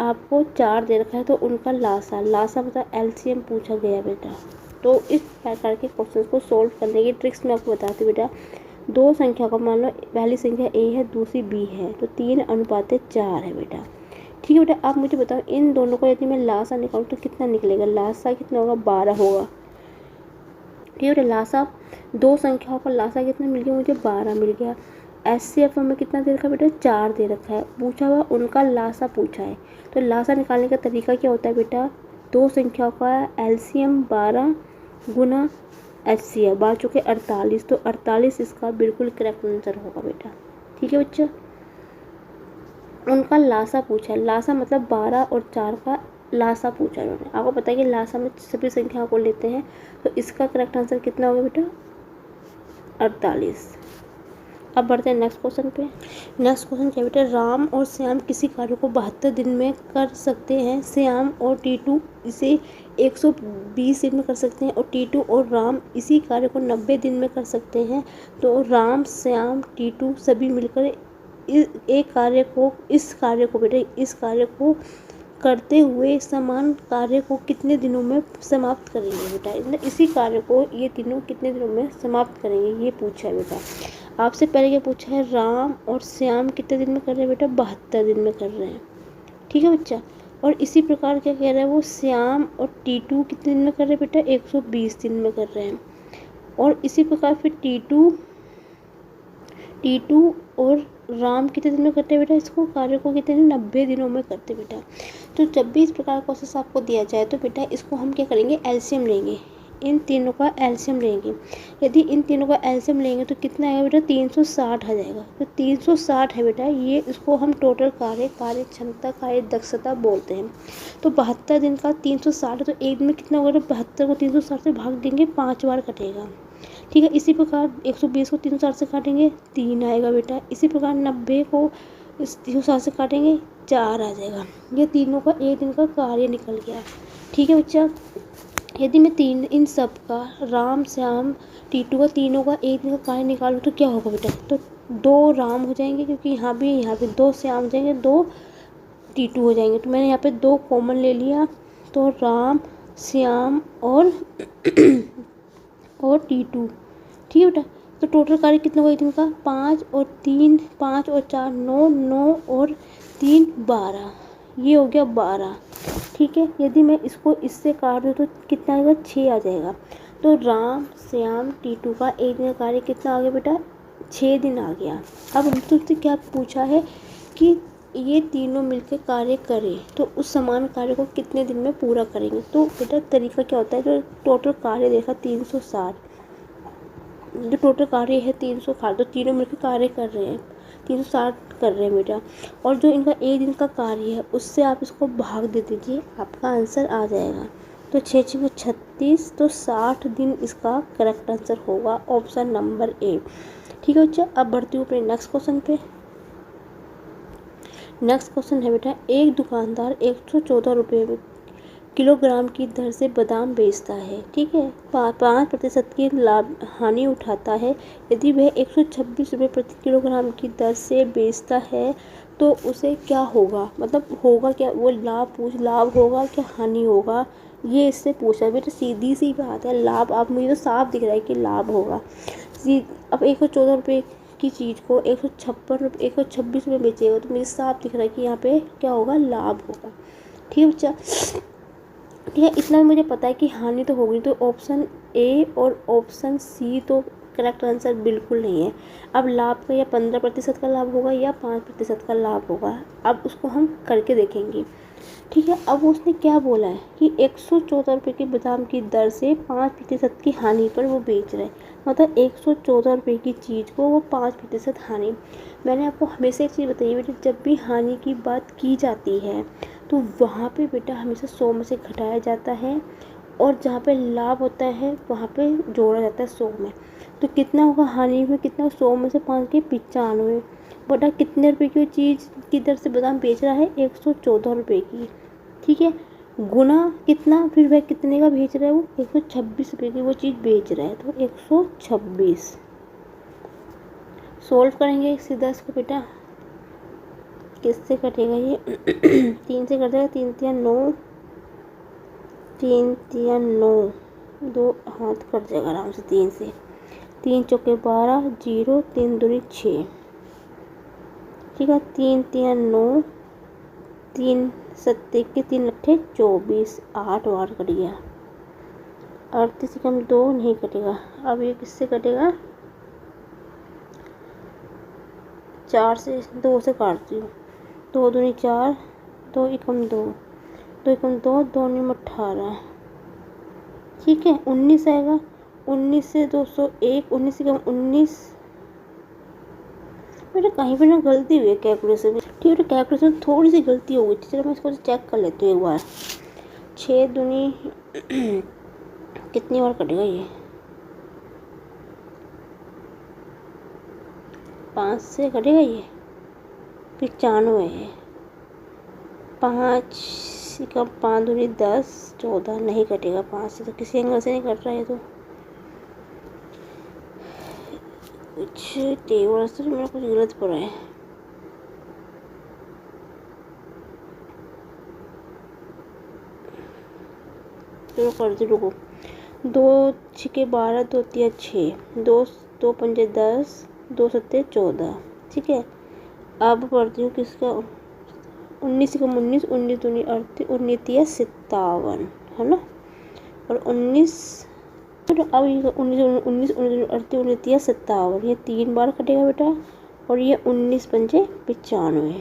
आपको, 4 दे रखा है। तो उनका लासा मतलब LCM पूछा गया बेटा। तो इस प्रकार के क्वेश्चन को सोल्व करने की ट्रिक्स मैं आपको बताती हूँ बेटा। 2 संख्या का मान लो पहली संख्या A है दूसरी B है, तो 3:4 है बेटा, ठीक है बेटा। आप मुझे बताओ इन दोनों को यदि मैं लासा निकालूँ तो कितना निकलेगा। लासा कितना होगा, 12 होगा, ठीक है बेटा। लासा 2 संख्याओं का लासा कितना मिल गया, मुझे 12 मिल गया। HCF में कितना दे रखा है बेटा, 4 दे रखा है। पूछा हुआ उनका लासा पूछा है, तो लासा निकालने का तरीका क्या होता है बेटा, 2 संख्याओं का LCM 12 गुना HCF 12 चौके 48, तो 48 इसका बिल्कुल करेक्ट आंसर होगा बेटा, ठीक है बच्चा। उनका लासा पूछा है, लासा मतलब 12 और 4 का लासा पूछा है उन्होंने। आपको पता है कि लासा में सभी संख्याओं को लेते हैं, तो इसका करेक्ट आंसर कितना होगा बेटा, 48। अब बढ़ते हैं नेक्स्ट क्वेश्चन पे। नेक्स्ट क्वेश्चन क्या बेटा, राम और श्याम किसी कार्य को 72 दिन में कर सकते हैं। श्याम और टीटू इसे 120 दिन में कर सकते हैं और टीटू और राम इसी कार्य को 90 दिन में कर सकते हैं। तो राम श्याम टीटू सभी मिलकर इस कार्य को करते हुए समान कार्य को कितने दिनों में समाप्त करेंगे बेटा। इसी कार्य को ये तीनों कितने दिनों में समाप्त करेंगे, ये पूछा है बेटा। आपसे पहले क्या पूछा है, राम और श्याम कितने दिन में कर रहे हैं बेटा, 72 दिन में कर रहे हैं। ठीक है बच्चा। और इसी प्रकार क्या कह रहा है वो, श्याम और टीटू कितने दिन में कर रहे हैं बेटा, 120 दिन में कर रहे हैं। और इसी प्रकार फिर टीटू और राम कितने दिन में करते हैं बेटा, इसको कार्य को कितने दिन, 90 दिनों में करते हैं बेटा। तो जब भी इस प्रकार का प्रोसेस आपको दिया जाए तो बेटा इसको हम क्या करेंगे, एलसीएम लेंगे, इन तीनों का एलसीएम लेंगे। यदि इन तीनों का एलसीएम लेंगे तो कितना आएगा बेटा, 360 आ जाएगा। तो 360 है बेटा, ये इसको हम टोटल कार्य क्षमता, कार्य दक्षता बोलते हैं। तो 72 दिन का 360, तो एक दिन में कितना होगा, 72 को 360 से भाग देंगे, 5 बार कटेगा। ठीक है। इसी प्रकार 120 को 360 से काटेंगे, 3 आएगा बेटा। इसी प्रकार 90 को इस 360 से काटेंगे, 4 आ जाएगा। ये तीनों का एक दिन का कार्य निकल गया। ठीक है बच्चा। यदि मैं इन सब का, राम श्याम टीटू का, तीनों का एक दिन का कार्य निकालूँ तो क्या होगा बेटा, तो 2 राम हो जाएंगे, क्योंकि यहाँ पे 2 श्याम हो जाएंगे, 2 टीटू हो जाएंगे। तो मैंने यहाँ पे 2 कॉमन ले लिया, तो राम श्याम और टीटू। ठीक है बेटा। तो टोटल कार्य कितना हुआ एक दिन का, 5 और 4 9, 9 और 3 12, ये हो गया 12। ठीक है। यदि मैं इसको इससे काट दूँ तो कितना आएगा, 6 आ जाएगा। तो राम श्याम टीटू का एक दिन का कार्य कितना आ गया बेटा, 6 दिन आ गया। अब हम तुमसे क्या पूछा है कि ये तीनों मिलकर कार्य करें तो उस समान कार्य को कितने दिन में पूरा करेंगे। तो बेटा तरीका क्या होता है, जो टोटल कार्य देखा 360, जो टोटल कार्य है 360, तो तीनों मिलकर कार्य कर रहे हैं, 360 कर रहे हैं बेटा। और जो इनका एक दिन का कार्य है उससे आप इसको भाग दे दीजिए, आपका आंसर आ जाएगा। तो 6 6 को 36, तो 60 दिन इसका करेक्ट आंसर होगा, ऑप्शन नंबर ए। ठीक है बच्चा। अब बढ़ती हूँ अपने नेक्स्ट क्वेश्चन पे। नेक्स्ट क्वेश्चन है बेटा, एक दुकानदार 114 रुपये किलोग्राम की दर से बादाम बेचता है। ठीक है। 5% की हानि उठाता है। यदि वह 126 रुपये प्रति किलोग्राम की दर से बेचता है तो उसे क्या होगा, मतलब होगा क्या, वो लाभ होगा क्या हानि होगा, ये इससे पूछा बेटा। सीधी सी बात है, लाभ, आप मुझे तो साफ दिख रहा है कि लाभ होगा। अब 114 रुपये की चीज़ को 126 रुपये बेचेगा तो मुझे साफ दिख रहा है कि यहाँ पे क्या होगा, लाभ होगा। ठीक है बच्चा। ठीक है। इतना मुझे पता है कि हानि तो होगी, तो ऑप्शन ए और ऑप्शन सी तो करेक्ट आंसर बिल्कुल नहीं है। अब लाभ का या 15% का लाभ होगा या 5% का लाभ होगा, अब उसको हम करके देखेंगे। ठीक है। अब उसने क्या बोला है कि 114 रुपये के बादाम की दर से 5% की हानि पर वो बेच रहे हैं, मतलब 114 रुपये की चीज़ को वो 5% हानि। मैंने आपको हमेशा एक चीज़ बताई बेटा, जब भी हानि की बात की जाती है तो वहाँ पे बेटा हमेशा 100 में से घटाया जाता है, और जहाँ पे लाभ होता है वहाँ पे जोड़ा जाता है 100 में। तो कितना होगा हानि में, कितना, 100 में से 5 के 95। बेटा कितने रुपए की चीज़ की दर से बादाम बेच रहा है, 114 रुपये की। ठीक है। गुना कितना, फिर वह कितने का बेच रहा है, वो 126 रुपये की वो चीज़ बेच रहा है, तो 126। सोल्व करेंगे सीधा इसको बेटा, किससे कटेगा ये 3 से कटेगा, 3 3 9, 3 3 9, 2 हाथ कट जाएगा आराम से 3 से, 3 चौके 12, 0, 3 दूनी 6। ठीक है। 3 3 9, 3 7 के 3 अट्ठे 24, 8 बार कट गया। 38 से कम 2 नहीं कटेगा। अब ये किससे कटेगा, 4 से, 2 से काटती हूँ, 2 दूनी 4, 2 एकम 2, 2 एकम 2, 2 नीम 18। ठीक है। 19 आएगा, 19 से 201, 19 से कम 19। बेटा कहीं पर ना गलती हुई है कैलकुलेशन में। ठीक है। कैलकुलेशन में थोड़ी सी गलती हो गई थी, चलो मैं इसको चेक कर लेती हूँ एक बार। 6 दूनी कितनी बार कटेगा ये, 5 से कटेगा ये, 95 है। 5 का 5 दूनी 10, 14 नहीं कटेगा 5 से, तो किसी एंगल से नहीं कट रहा है। तो कुछ टेबल से मेरा कुछ गलत पड़ा है। चलो कर दो, रुको। 2 छिके 12, 2 तिया 6, 2 पंजे 10, 2 सत्ते 14। ठीक है, अब पढ़ती हूँ किसका। 19 का 19, 19 दूनी 38, 19 तिया 57, है ना। और 19, अब ये 19 19 19 38, 19 तिया 57, ये 3 बार कटेगा बेटा। और ये 19 पंजे 95,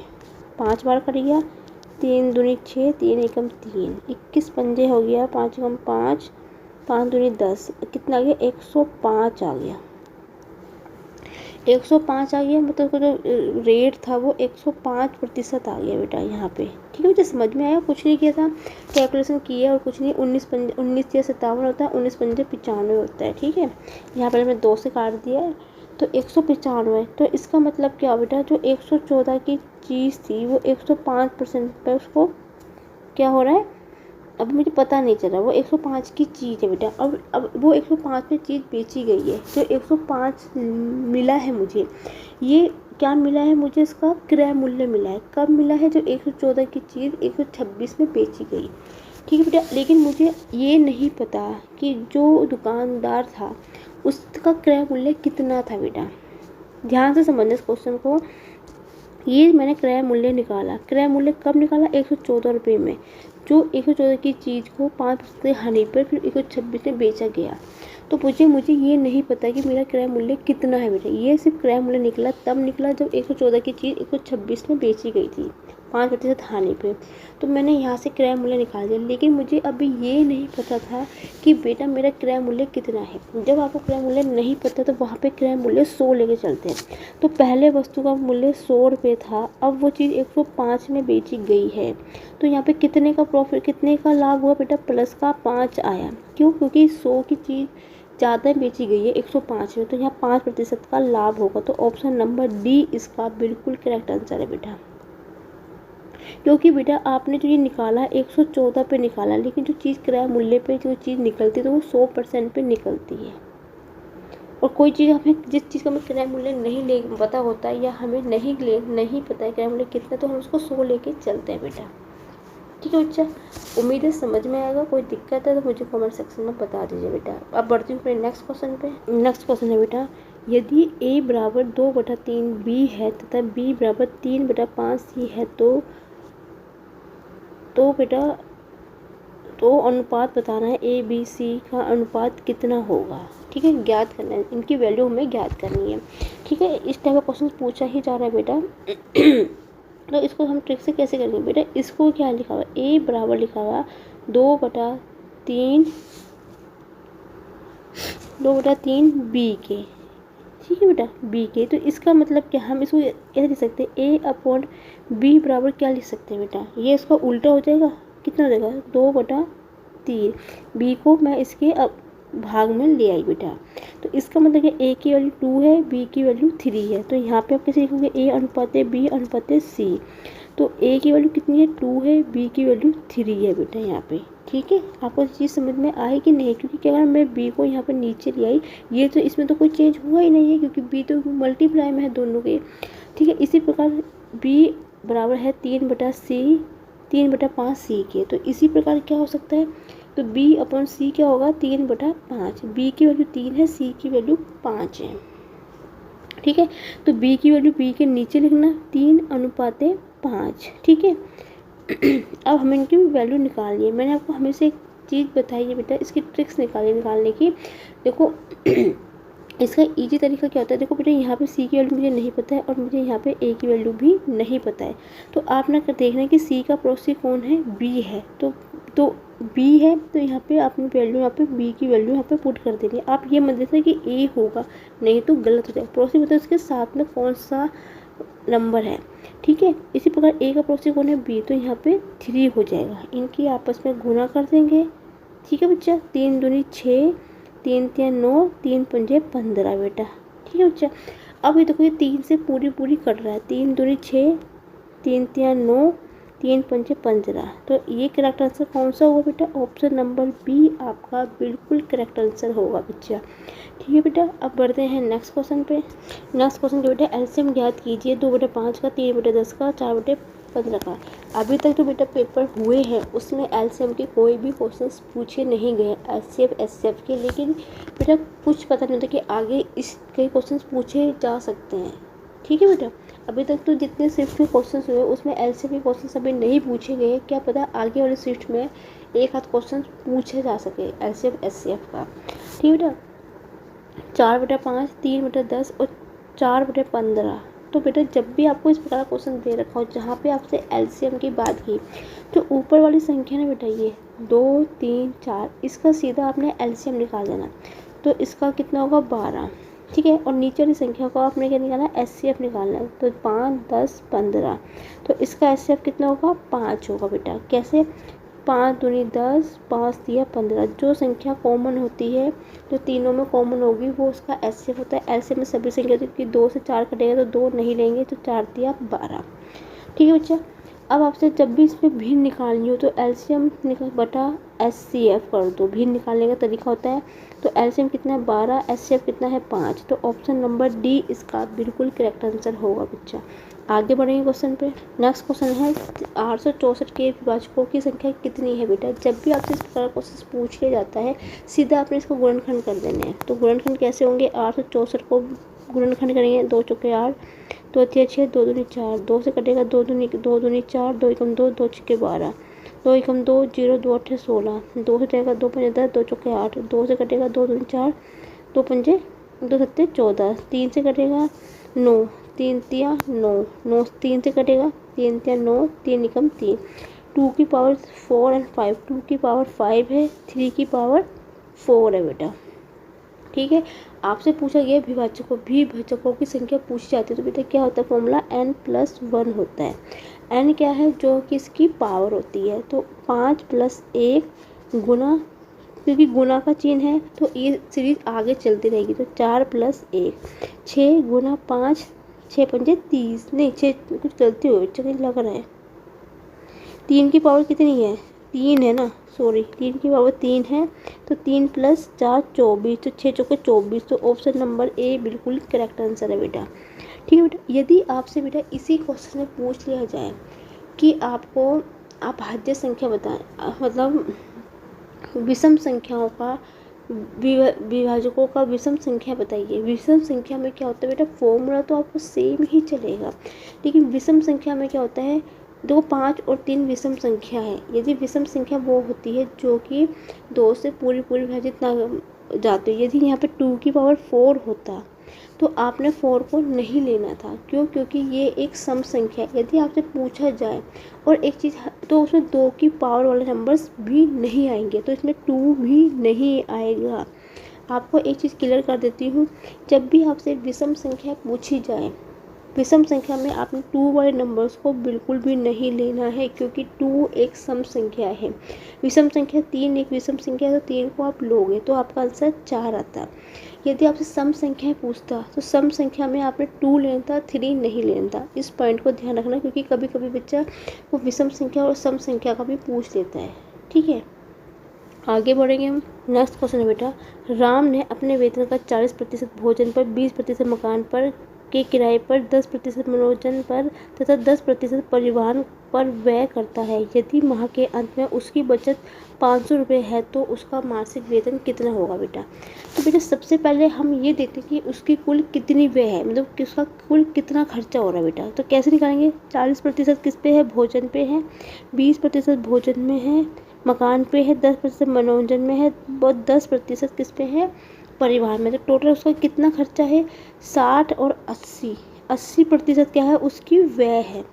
5 बार कट गया। 3 दूनी 6, 3 एकम 3, 21 पंजे हो गया। 5 एकम 5, 5 दूनी 10, कितना आ गया, 105 आ गया। 105 आ गया, मतलब जो रेट था वो 105% आ गया बेटा यहाँ पे। ठीक है, मुझे समझ में आया, कुछ नहीं किया था, कैलकुलेशन किया और कुछ नहीं। 19 या 57 होता है, 19 पंजे 95 होता है। ठीक है, यहाँ पर मैंने 2 से काट दिया है, तो 195। तो इसका मतलब क्या बेटा, जो 114 की चीज़ थी वो 105% पे उसको क्या हो रहा है, अब मुझे पता नहीं चला। वो 105 की चीज़ है बेटा। अब वो 105 में चीज़ बेची गई है, तो 105 मिला है मुझे। ये क्या मिला है मुझे, इसका क्रय मूल्य मिला है। कब मिला है, जो 114 की चीज़ 126 में बेची गई। ठीक है बेटा, लेकिन मुझे ये नहीं पता कि जो दुकानदार था उसका क्रय मूल्य कितना था बेटा। ध्यान से समझना इस क्वेश्चन को। ये मैंने क्रय मूल्य निकाला। क्रय मूल्य कब निकाला, 114 रुपये में। जो 114 की चीज़ को 5% हानि पर फिर 126 में बेचा गया। तो मुझे ये नहीं पता कि मेरा क्रय मूल्य कितना है बेटा। ये सिर्फ क्रय मूल्य निकला तब निकला जब 114 की चीज़ 126 में बेची गई थी 5% हानि पे। तो मैंने यहाँ से क्रय मूल्य निकाल दिया, लेकिन मुझे अभी ये नहीं पता था कि बेटा मेरा क्रय मूल्य कितना है। जब आपको क्रय मूल्य नहीं पता तो वहाँ पे क्रय मूल्य 100 लेके चलते हैं। तो पहले वस्तु का मूल्य 100 रुपये था, अब वो चीज़ 105 में बेची गई है। तो यहाँ पे कितने का प्रॉफिट, कितने का लाभ हुआ बेटा, प्लस का 5 आया। क्यों, क्योंकि 100 की चीज़ ज़्यादा बेची गई है 105 में, तो यहाँ 5% का लाभ होगा। तो ऑप्शन नंबर डी इसका बिल्कुल करेक्ट आंसर है बेटा। क्योंकि बेटा आपने जो ये निकाला 114 पे निकाला, लेकिन जो चीज़ क्रय मूल्य पे जो चीज़ निकलती है तो वो 100% पे निकलती है। और कोई चीज़ हमें, जिस चीज़ का हमें क्रय मूल्य नहीं पता होता है या हमें नहीं पता है क्रय मूल्य कितना, तो हम उसको 100 लेके चलते हैं बेटा। ठीक है बच्चा, उम्मीद है समझ में आएगा। कोई दिक्कत है तो मुझे कमेंट सेक्शन में बता दीजिए बेटा। अब बढ़ती हूँ अपने नेक्स्ट क्वेश्चन पे। नेक्स्ट क्वेश्चन है बेटा, यदि a बराबर 2/3 b है तथा b बराबर 3/5 c है तो बेटा तो अनुपात बताना है, a b c का अनुपात कितना होगा। ठीक है, ज्ञात करना है, इनकी वैल्यू हमें ज्ञात करनी है। ठीक है, इस टाइप का क्वेश्चन पूछा ही जा रहा है बेटा। तो इसको हम ट्रिक से कैसे करेंगे बेटा, इसको क्या लिखा हुआ, a बराबर लिखा हुआ 2/3 b के। ठीक है बेटा, b के। तो इसका मतलब क्या, हम इसको ऐसे लिख सकते हैं, a/b बराबर क्या लिख सकते हैं बेटा, ये इसका उल्टा हो जाएगा, कितना हो जाएगा 2/3। b को मैं इसके भाग में ले आई बेटा। तो इसका मतलब कि a की वैल्यू 2 है, b की वैल्यू 3 है। तो यहाँ पे आप कैसे लिखोगे, a अनुपात b अनुपात c। तो a की वैल्यू कितनी है, 2 है, b की वैल्यू 3 है बेटा यहाँ पे। ठीक है, आपको चीज़ समझ में आई कि नहीं, क्योंकि क्या अगर मैं b को यहाँ पे नीचे ले आई, ये तो इसमें तो कोई चेंज हुआ ही नहीं है, क्योंकि b तो मल्टीप्लाई में है दोनों के। ठीक है, इसी प्रकार b बराबर है 3/5 c के। तो इसी प्रकार क्या हो सकता है, तो b/c क्या होगा, 3/5। b की वैल्यू 3 है, c की वैल्यू 5 है। ठीक है, तो b की वैल्यू b के नीचे लिखना, 3/5। ठीक है, अब हमें इनकी वैल्यू निकालनी है। मैंने आपको हमेशा एक चीज़ बताई है बेटा, इसकी ट्रिक्स निकालने की। देखो इसका इजी तरीका क्या होता है, देखो बेटा यहाँ पे c की वैल्यू मुझे नहीं पता है और मुझे यहाँ पे a की वैल्यू भी नहीं पता है। तो आप ना देखना है कि c का पड़ोसी कौन है, b है। तो b है, तो यहाँ पे आपने वैल्यू, यहाँ पे b की वैल्यू यहाँ पे पुट कर देनी है। आप ये मत देखना कि a होगा, नहीं तो गलत हो जाएगा। पड़ोसी मतलब उसके साथ में कौन सा नंबर है। ठीक है, इसी प्रकार a का पड़ोसी कौन है, b, तो यहाँ पे 3 हो जाएगा। इनकी आपस में गुना कर देंगे। ठीक है बच्चा, 3 दूनी 6, 3 तिया 9, 3 पंजे 15 बेटा। ठीक है बच्चा, अब ये देखो ये 3 से पूरी कट रहा है, 3 दूनी 6, 3 तिया 9, 3 पंजे 15। तो ये करेक्ट आंसर कौन सा होगा बेटा, ऑप्शन नंबर बी आपका बिल्कुल करेक्ट आंसर होगा बच्चा। ठीक है बेटा, अब बढ़ते हैं नेक्स्ट क्वेश्चन पे। नेक्स्ट क्वेश्चन के बेटा एलसीएम ज्ञात कीजिए, 2/5 का, 3/10 का, 4/5 15 का। अभी तक जो बेटा पेपर हुए हैं उसमें एलसीएम के कोई भी क्वेश्चंस पूछे नहीं गए एचसीएफ एचसीएफ के, लेकिन बेटा कुछ पता नहीं होता कि आगे इसके क्वेश्चंस पूछे जा सकते हैं। ठीक है बेटा, अभी तक तो जितने शिफ्ट में क्वेश्चंस हुए उसमें एलसीएम के क्वेश्चंस अभी नहीं पूछे गए, क्या पता आगे वाले शिफ्ट में एक आध क्वेश्चन पूछे जा सके एलसीएफ एचसीएफ का। ठीक है बेटा, 4/5, 3/10 और 4/15। तो बेटा जब भी आपको इस प्रकार का क्वेश्चन दे रखा हो जहाँ पे आपसे एलसीएम की बात की, तो ऊपर वाली संख्या ना बेटा ये 2 3 4, इसका सीधा आपने एलसीएम निकाल देना। तो इसका कितना होगा 12, ठीक है। और नीचे वाली संख्या को आपने क्या निकालना है, एचसीएफ निकालना है। तो 5 10 15, तो इसका एचसीएफ कितना होगा 5 होगा बेटा। कैसे, 5 दूनी 10, 5 दिया 15। जो संख्या कॉमन होती है, जो तीनों में कॉमन होगी वो उसका एचसीएफ होता है। एलसीएम में सभी संख्या कि 2 से 4 कटेगा तो 2 नहीं लेंगे, तो 4 दिया 12। ठीक है बच्चा, अब आपसे जब भी इसमें भिन्न निकालनी हो तो एलसीएम निकाल बटा एचसीएफ कर दो। भिन्न निकालने का तरीका होता है। तो एलसीएम कितना है 12, एचसीएफ कितना है 5। तो ऑप्शन नंबर डी इसका बिल्कुल करेक्ट आंसर होगा बच्चा। आगे बढ़ेंगे क्वेश्चन पे। नेक्स्ट क्वेश्चन है 864 के विभाजकों की संख्या कितनी है बेटा। जब भी आपसे इस प्रकार क्वेश्चन पूछ लिया जाता है सीधा आपने इसको गुणनखंड कर देने हैं। तो गुणनखंड कैसे होंगे, 864 को गुणनखंड करेंगे, 2 चौके 8, 2 तिया 6, 2 दूनी 4, 2 से कटेगा 2 दूनी 4, 2 एकम 2, 2 छक्के 12, 2 एकम 2, 0 2 8 16, 2 से कटेगा 2 पंजे 10, 2 चौके 8, 2 से कटेगा 2 दूनी 4, 2 पंजे 2 सत्ते 14, 3 से कटेगा 9, 3 तिया 9, 9 3 से कटेगा 3 तिया 9, 3 एकम 3, 2 की पावर 4 एंड 5, 2 की पावर 5 है, 3 की पावर 4 है बेटा। ठीक है, आपसे पूछा गया विभाजकों की संख्या पूछी जाती है तो बेटा क्या होता है, फॉर्मूला n+1 होता है। n क्या है, जो कि इसकी पावर होती है। तो 5 + 1 गुना, क्योंकि गुना का चिन्ह है तो ये सीरीज आगे चलती रहेगी। तो 4 + 1 6 गुना 5, 6 पंजे 30, नहीं 6 कुछ गलती हो कहीं लग रहा है। 3 की पावर कितनी है, 3 है ना, सॉरी 3 की पावर 3 है। तो 3 + 4 24, तो 6 चौके 24। तो ऑप्शन नंबर ए बिल्कुल करेक्ट आंसर है बेटा। ठीक है बेटा, यदि आपसे बेटा इसी क्वेश्चन में पूछ लिया जाए कि आप भाज्य संख्या बताएं, मतलब विषम संख्याओं का विभाजकों का विषम संख्या बताइए। विषम संख्या में क्या होता है बेटा, फॉर्मूला तो आपको सेम ही चलेगा, लेकिन विषम संख्या में क्या होता है, देखो 5 और 3 विषम संख्या है। यदि विषम संख्या वो होती है जो कि 2 से पूरी विभाजित ना जाती है। यदि यहाँ पे 2 की पावर 4 होता तो आपने 4 को नहीं लेना था। क्यों, क्योंकि ये एक सम संख्या है। यदि आपसे पूछा जाए और एक चीज़, तो उसमें 2 की पावर वाले नंबर्स भी नहीं आएंगे, तो इसमें 2 भी नहीं आएगा। आपको एक चीज़ क्लियर कर देती हूँ, जब भी आपसे विषम संख्या पूछी जाए, विषम संख्या में आपने 2 वाले नंबर्स को बिल्कुल भी नहीं लेना है, क्योंकि 2 एक सम संख्या है। विषम संख्या 3 एक विषम संख्या है, तो 3 को आप लोगे तो आपका आंसर 4 आता। यदि आपसे सम संख्याएं पूछता तो सम संख्या में आपने 2 लेना था, 3 नहीं लेना था। इस पॉइंट को ध्यान रखना, क्योंकि कभी कभी बच्चा वो विषम संख्या और सम संख्या का भी पूछ लेता है। ठीक है, आगे बढ़ेंगे हम। नेक्स्ट क्वेश्चन है बेटा, राम ने अपने वेतन का 40% भोजन पर, 20% मकान पर के किराए पर, 10% मनोरंजन पर तथा 10% परिवहन पर व्यय करता है। यदि माह के अंत में उसकी बचत 500 रुपये है तो उसका मासिक वेतन कितना होगा बेटा। तो बेटा सबसे पहले हम ये देखते हैं कि उसकी कुल कितनी व्यय है, मतलब कि उसका कुल कितना खर्चा हो रहा है बेटा। तो कैसे निकालेंगे, 40% किस पे है, भोजन पे है, 20% भोजन में है, मकान पे है, 10% मनोरंजन में है, और 10% किस पे है, परिवार में। तो टोटल उसका कितना खर्चा है, 60 और 80% क्या है, उसकी व्यय है।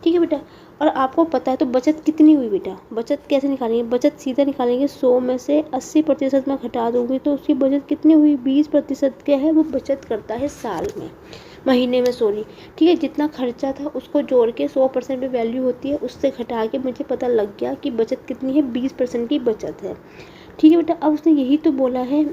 ठीक है बेटा, और आपको पता है तो बचत कितनी हुई बेटा। बचत कैसे निकालेंगे, बचत सीधा निकालेंगे, 100 में से 80% में घटा दूंगी तो उसकी बचत कितनी हुई, 20% क्या है वो बचत करता है साल में, महीने में सॉरी। ठीक है, जितना खर्चा था उसको जोड़ के 100% पे वैल्यू होती है, उससे घटा के मुझे पता लग गया कि बचत कितनी है, 20% की बचत है। ठीक है बेटा, अब उसने यही तो बोला है,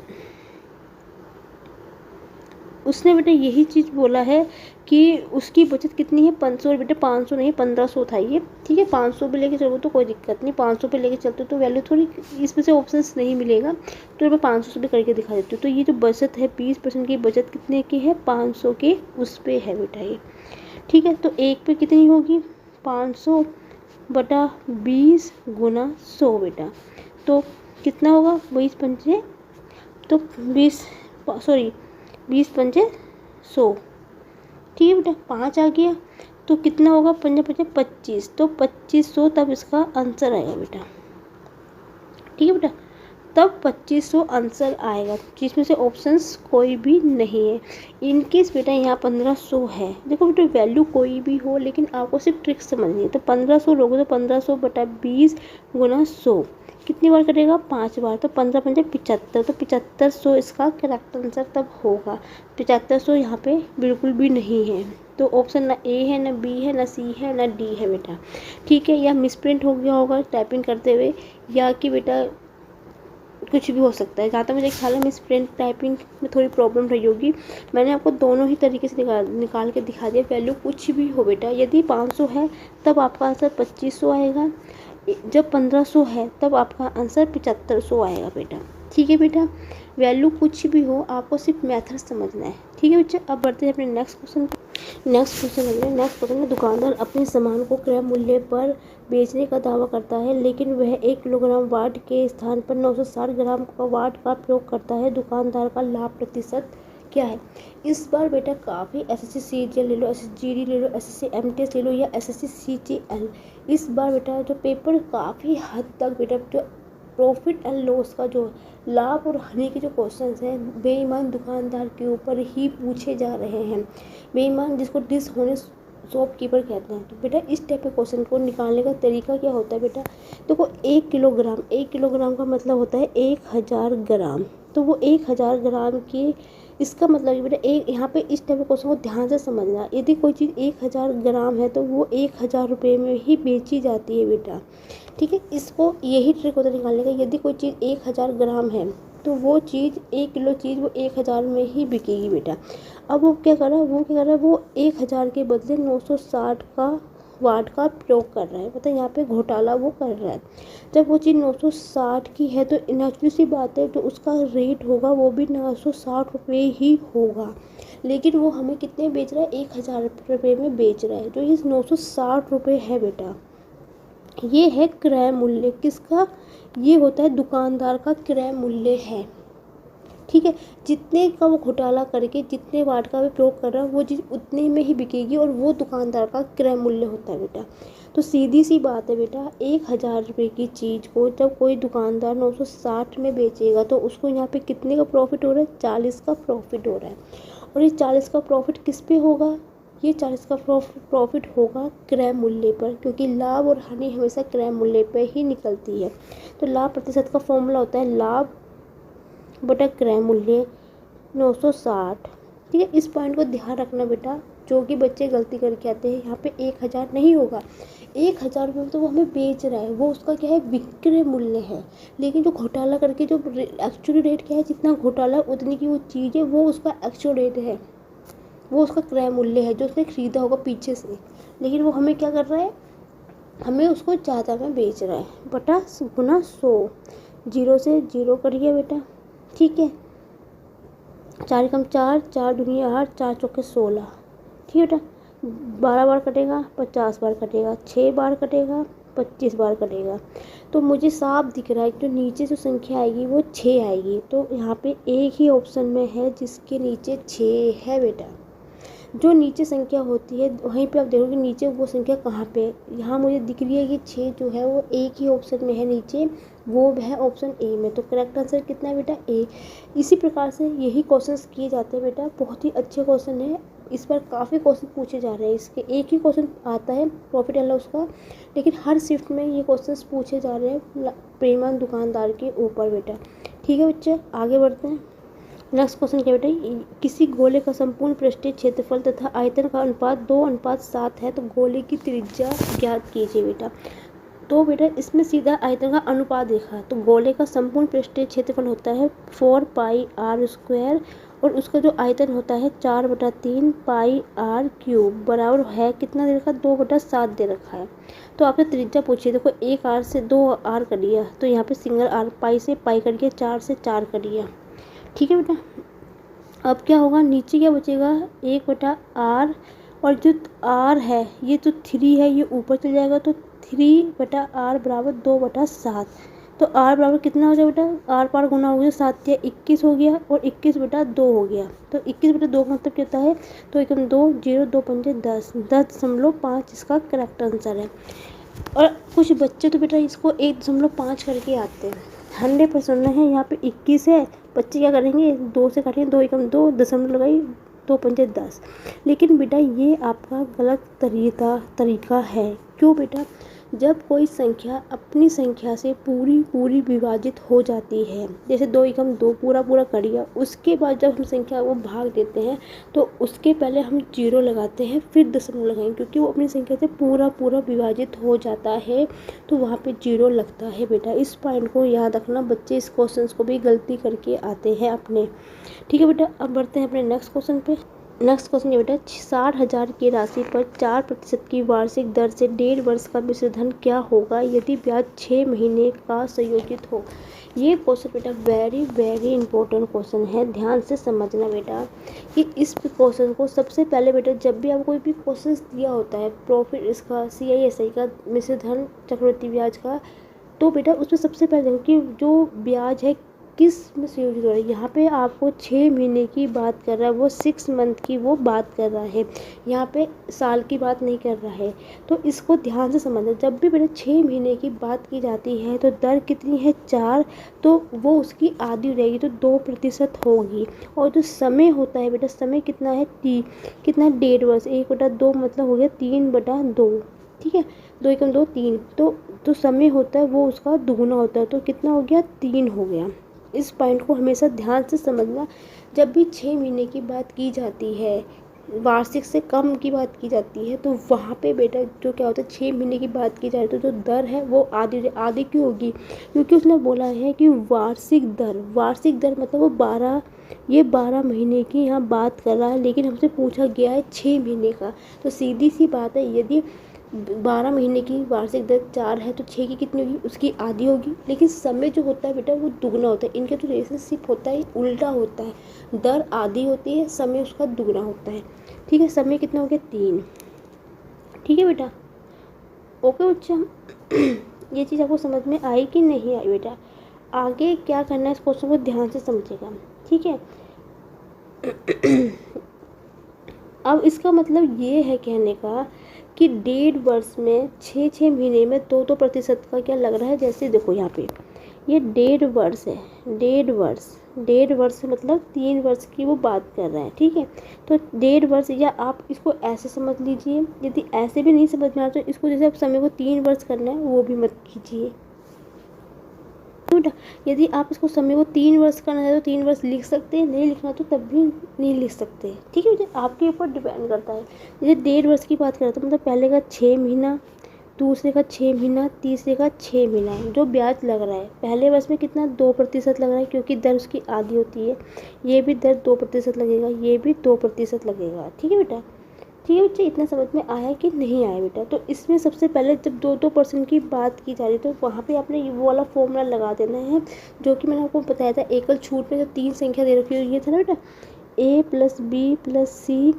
उसने बेटा यही चीज़ बोला है कि उसकी बचत कितनी है, 500। बेटा 500 नहीं 1500 था ये। ठीक है, 500 पे लेके चलो तो कोई दिक्कत नहीं, 500 पे लेके चलते तो वैल्यू थोड़ी, इसमें से ऑप्शंस नहीं मिलेगा तो मैं 500 पे करके दिखा देती हूँ। तो ये जो बचत है 20% की बचत कितने की है, 500 के उस पे है बेटा ये। ठीक है, तो एक पे कितनी होगी 500 बटा 20 गुना 100 बेटा। तो कितना होगा 20 पंचे, तो 20 पंचे 100, ठीक है बेटा। 5 आ गया तो कितना होगा 5 पंचे 25, तो 2500 तब इसका आंसर आएगा बेटा, ठीक है बेटा। तब 2500 आंसर आएगा, जिसमें से ऑप्शंस कोई भी नहीं है। इनकेस बेटा यहाँ 1500 है, देखो बेटा वैल्यू कोई भी हो लेकिन आपको सिर्फ ट्रिक समझनी है। तो 1500 लोगे तो 1500 बटा 20 गुना 100 कितनी बार करेगा 5 बार, तो 15 पंजे 75, तो 7500 इसका करेक्ट आंसर तब होगा। 7500 यहाँ पे बिल्कुल भी नहीं है, तो ऑप्शन ना ए है, ना बी है, ना सी है, ना डी है बेटा, ठीक है। या मिसप्रिंट हो गया होगा टाइपिंग करते हुए, या कि बेटा कुछ भी हो सकता है। जहाँ तक मुझे ख्याल है मिस प्रिंट टाइपिंग में थोड़ी प्रॉब्लम रही होगी। मैंने आपको दोनों ही तरीके से निकाल के दिखा दिया। वैल्यू कुछ भी हो बेटा, यदि 500 है तब आपका आंसर 2500 आएगा, जब 1500 है तब आपका आंसर 7500 आएगा बेटा, ठीक है बेटा। वैल्यू कुछ भी हो, आपको सिर्फ मेथड समझना है, ठीक है बच्चे। अब बढ़ते हैं अपने नेक्स्ट क्वेश्चन नेक्स्ट क्वेश्चन में दुकानदार अपने सामान को क्रय मूल्य पर बेचने का दावा करता है, लेकिन वह 1 किलोग्राम वाट के स्थान पर 960 ग्राम का वाट का प्रयोग करता है। दुकानदार का लाभ प्रतिशत क्या है? इस बार बेटा काफ़ी एसएससी सीजीएल ले लो, एसएसजीडी ले लो, एसएससी एमटीएस ले लो, या एसएससी सीजीएल, इस बार बेटा जो पेपर काफ़ी हद तक बेटा जो प्रॉफिट एंड लॉस का जो लाभ और हानि के जो क्वेश्चंस हैं बेईमान दुकानदार के ऊपर ही पूछे जा रहे हैं। बेईमान जिसको डिसऑनेस्ट शॉपकीपर कहते हैं। तो बेटा इस टाइप के क्वेश्चन को निकालने का तरीका क्या होता है बेटा? देखो 1 किलोग्राम का मतलब होता है 1000 ग्राम। तो वो 1000 ग्राम की, इसका मतलब बेटा एक यहाँ पे इस टाइप के क्वेश्चन को ध्यान से समझना। यदि कोई चीज़ 1000 ग्राम है तो वो 1000 रुपये में ही बेची जाती है बेटा, ठीक है। इसको यही ट्रिक होता है निकालने का। यदि कोई चीज़ 1000 ग्राम है तो वो चीज़ 1 किलो चीज़ वो 1000 में ही बिकेगी बेटा। अब वो क्या कर रहा है, वो 1000 के बदले 960 का वाट का प्रयोग कर रहा है, मतलब यहाँ पे घोटाला वो कर रहा है। जब वो चीज़ 960 की है तो नेचुरल सी बात है, जो उसका रेट होगा वो भी 960 रुपये ही होगा, लेकिन वो हमें कितने बेच रहा है 1000 रुपये में बेच रहा है। जो ये 960 रुपये है बेटा, ये है क्रय मूल्य। किसका? ये होता है दुकानदार का क्रय मूल्य है, ठीक है। जितने का वो घोटाला करके जितने वाट का वो प्रयोग कर रहा है वो चीज़ उतने में ही बिकेगी, और वो दुकानदार का क्रय मूल्य होता है बेटा। तो सीधी सी बात है बेटा, 1000 रुपये की चीज़ को जब कोई दुकानदार 960 में बेचेगा तो उसको यहाँ पे कितने का प्रॉफिट हो रहा है? 40 का प्रॉफिट हो रहा है। और ये 40 का प्रॉफिट किस पे होगा? ये 40 का प्रॉफिट होगा क्रय मूल्य पर, क्योंकि लाभ और हानि हमेशा क्रय मूल्य पर ही निकलती है। तो लाभ प्रतिशत का फॉर्मूला होता है लाभ बटा क्रय मूल्य 960, ठीक है। इस पॉइंट को ध्यान रखना बेटा, जो कि बच्चे गलती करके आते हैं। यहाँ पे 1000 नहीं होगा, 1000 रुपये में तो वो हमें बेच रहा है, वो उसका क्या है विक्रय मूल्य है। लेकिन जो घोटाला करके जो एक्चुअली रेट क्या है, जितना घोटाला उतनी की वो चीज़ है, वो उसका एक्चुअल रेट है, वो उसका क्रय मूल्य है जो उसने खरीदा होगा पीछे से। लेकिन वो हमें क्या कर रहा है, हमें उसको ज़्यादा में बेच रहा है। बटा गुना 100, 0 से 0 करिए बेटा, ठीक है। 4 कम 4, 4 दूनी 8, 4 चौके 16, ठीक है बेटा। 12 बार कटेगा, 50 बार कटेगा, 6 बार कटेगा, 25 बार कटेगा। तो मुझे साफ दिख रहा है जो नीचे जो संख्या आएगी वो 6 आएगी। तो यहाँ पे एक ही ऑप्शन में है जिसके नीचे 6 है बेटा। जो नीचे संख्या होती है वहीं पे आप देखोगे नीचे वो संख्या कहाँ पे है। यहाँ मुझे दिख रही है कि 6 जो है वो एक ही ऑप्शन में है नीचे, वो है ऑप्शन ए में। तो करेक्ट आंसर कितना है बेटा? ए। इसी प्रकार से यही क्वेश्चंस किए जाते हैं बेटा, बहुत ही अच्छे क्वेश्चन है। इस पर काफ़ी क्वेश्चन पूछे जा रहे हैं। इसके एक ही क्वेश्चन आता है प्रॉफिट एंड लॉस का, लेकिन हर शिफ्ट में ये क्वेश्चंस पूछे जा रहे हैं बेईमान दुकानदार के ऊपर बेटा, ठीक है बच्चे। आगे बढ़ते हैं। नेक्स्ट क्वेश्चन क्या बेटा, किसी गोले का संपूर्ण पृष्ठीय क्षेत्रफल तथा आयतन का अनुपात 2:7 है, तो गोले की त्रिज्या ज्ञात कीजिए बेटा। तो बेटा इसमें सीधा आयतन का अनुपात देखा, तो गोले का संपूर्ण पृष्ठीय क्षेत्रफल होता है 4πr², और उसका जो आयतन होता है 4/3 πr³ बराबर है कितना दे रखा है? 2/7 दे रखा है। तो आपसे त्रिज्या पूछिए, देखो 1 r से 2 r कर लिया, तो यहाँ पे सिंगल r, पाई से पाई कर लिया, 4 से 4 कर लिया, ठीक है बेटा। अब क्या होगा, नीचे क्या बचेगा? 1/r और जो r है ये तो 3 है, ये ऊपर चल जाएगा तो 3/r बराबर 2/7। तो r बराबर कितना हो जाएगा बेटा, r पार गुना हो गया 7 या 21 हो गया और 21/2 हो गया। तो 21/2 का मतलब कितना है, तो 2 0 2 5 10 10.5 इसका करेक्ट आंसर है। और कुछ बच्चे तो बेटा इसको 1.5 करके आते हैं। 100% है, यहाँ पे 21 है, बच्चे क्या करेंगे 2 से काटेंगे, 2 एकम 2 दशमलव लगाई 2 पंजे 10। लेकिन बेटा ये आपका गलत तरीका है। क्यों बेटा, जब कोई संख्या अपनी संख्या से पूरी विभाजित हो जाती है, जैसे 2 एकम 2 पूरा कर दिया, उसके बाद जब हम संख्या को भाग देते हैं तो उसके पहले हम 0 लगाते हैं, फिर दशमलव लगाएंगे, क्योंकि वो अपनी संख्या से पूरा विभाजित हो जाता है तो वहाँ पे 0 लगता है। बेटा इस पॉइंट को याद रखना, बच्चे इस क्वेश्चन को भी गलती करके आते हैं अपने। ठीक है बेटा, अब बढ़ते हैं अपने नेक्स्ट क्वेश्चन पे। नेक्स्ट क्वेश्चन है बेटा, 60,000 की राशि पर 4% की वार्षिक दर से 1.5 वर्ष का मिश्र धन क्या होगा यदि ब्याज 6 महीने का संयोजित हो। ये क्वेश्चन बेटा वेरी इंपॉर्टेंट क्वेश्चन है, ध्यान से समझना बेटा कि इस क्वेश्चन को सबसे पहले बेटा जब भी आपको कोई भी क्वेश्चन दिया होता है प्रॉफिट इसका CISI का मिश्र धन चक्रवृद्धि ब्याज का, तो बेटा उसमें सबसे पहले देखो कि जो ब्याज है किस में संयोजित हो रहा है। यहाँ पे आपको 6 महीने की बात कर रहा है, वो 6 मंथ की वो बात कर रहा है, यहाँ पे साल की बात नहीं कर रहा है। तो इसको ध्यान से समझना, जब भी बेटा 6 महीने की बात की जाती है तो दर कितनी है 4, तो वो उसकी आधी हो जाएगी तो 2% होगी। और जो समय होता है बेटा, समय कितना है कितना 1.5 वर्ष, 1/2 मतलब हो गया 3/2। ठीक है, 2 एकम 2 3, तो जो समय होता है वो उसका दुगुना होता है, तो कितना हो गया 3 हो गया। इस पॉइंट को हमेशा ध्यान से समझना, जब भी 6 महीने की बात की जाती है, वार्षिक से कम की बात की जाती है, तो वहाँ पे बेटा जो क्या होता है 6 महीने की बात की जाए तो जो दर है वो आधी क्यों होगी, क्योंकि उसने बोला है कि वार्षिक दर मतलब वो 12 महीने की यहाँ बात कर रहा है, लेकिन हमसे पूछा गया है 6 महीने का। तो सीधी सी बात है, यदि 12 महीने की वार्षिक दर 4 है तो 6 की कितनी होगी, उसकी आधी होगी। लेकिन समय जो होता है बेटा वो दुगना होता है, इनका जो रिलेशनशिप होता है उल्टा होता है, दर आधी होती है, समय उसका दुगना होता है। ठीक है, समय कितना हो गया 3। ठीक है बेटा, ओके बच्चा ये चीज़ आपको समझ में आई कि नहीं आई बेटा, आगे क्या करना है इस क्वेश्चन को ध्यान से समझेगा। ठीक है अब इसका मतलब ये है कहने का कि 1.5 वर्ष में 6 महीने में 2% का क्या लग रहा है। जैसे देखो यहाँ पे ये 1.5 वर्ष है, 1.5 वर्ष मतलब 3 वर्ष की वो बात कर रहा है। ठीक है, तो 1.5 वर्ष, या आप इसको ऐसे समझ लीजिए, यदि ऐसे भी नहीं समझ में आता तो इसको जैसे आप समय को 3 वर्ष करना है वो भी मत कीजिए। यदि आप इसको समय को 3 वर्ष करना है तो 3 वर्ष लिख सकते हैं, नहीं लिखना तो तब भी नहीं लिख सकते। ठीक है, आपके ऊपर डिपेंड करता है। जैसे 1.5 वर्ष की बात करते हैं, मतलब पहले का 6 महीना, दूसरे का 6 महीना, तीसरे का 6 महीना, जो ब्याज लग रहा है पहले वर्ष में कितना 2% लग रहा है, क्योंकि दर उसकी आधी होती है। ये भी दर 2% लगेगा, ये भी 2% लगेगा। ठीक है बेटा, ठीक है बच्चे, इतना समझ में आया कि नहीं आया बेटा। तो इसमें सबसे पहले जब 2% की बात की जा रही है तो वहाँ पे आपने वो वाला फॉर्मूला लगा देना है जो कि मैंने आपको बताया था एकल छूट में, जो 3 संख्या दे रखी है ये था ना बेटा, a + b + c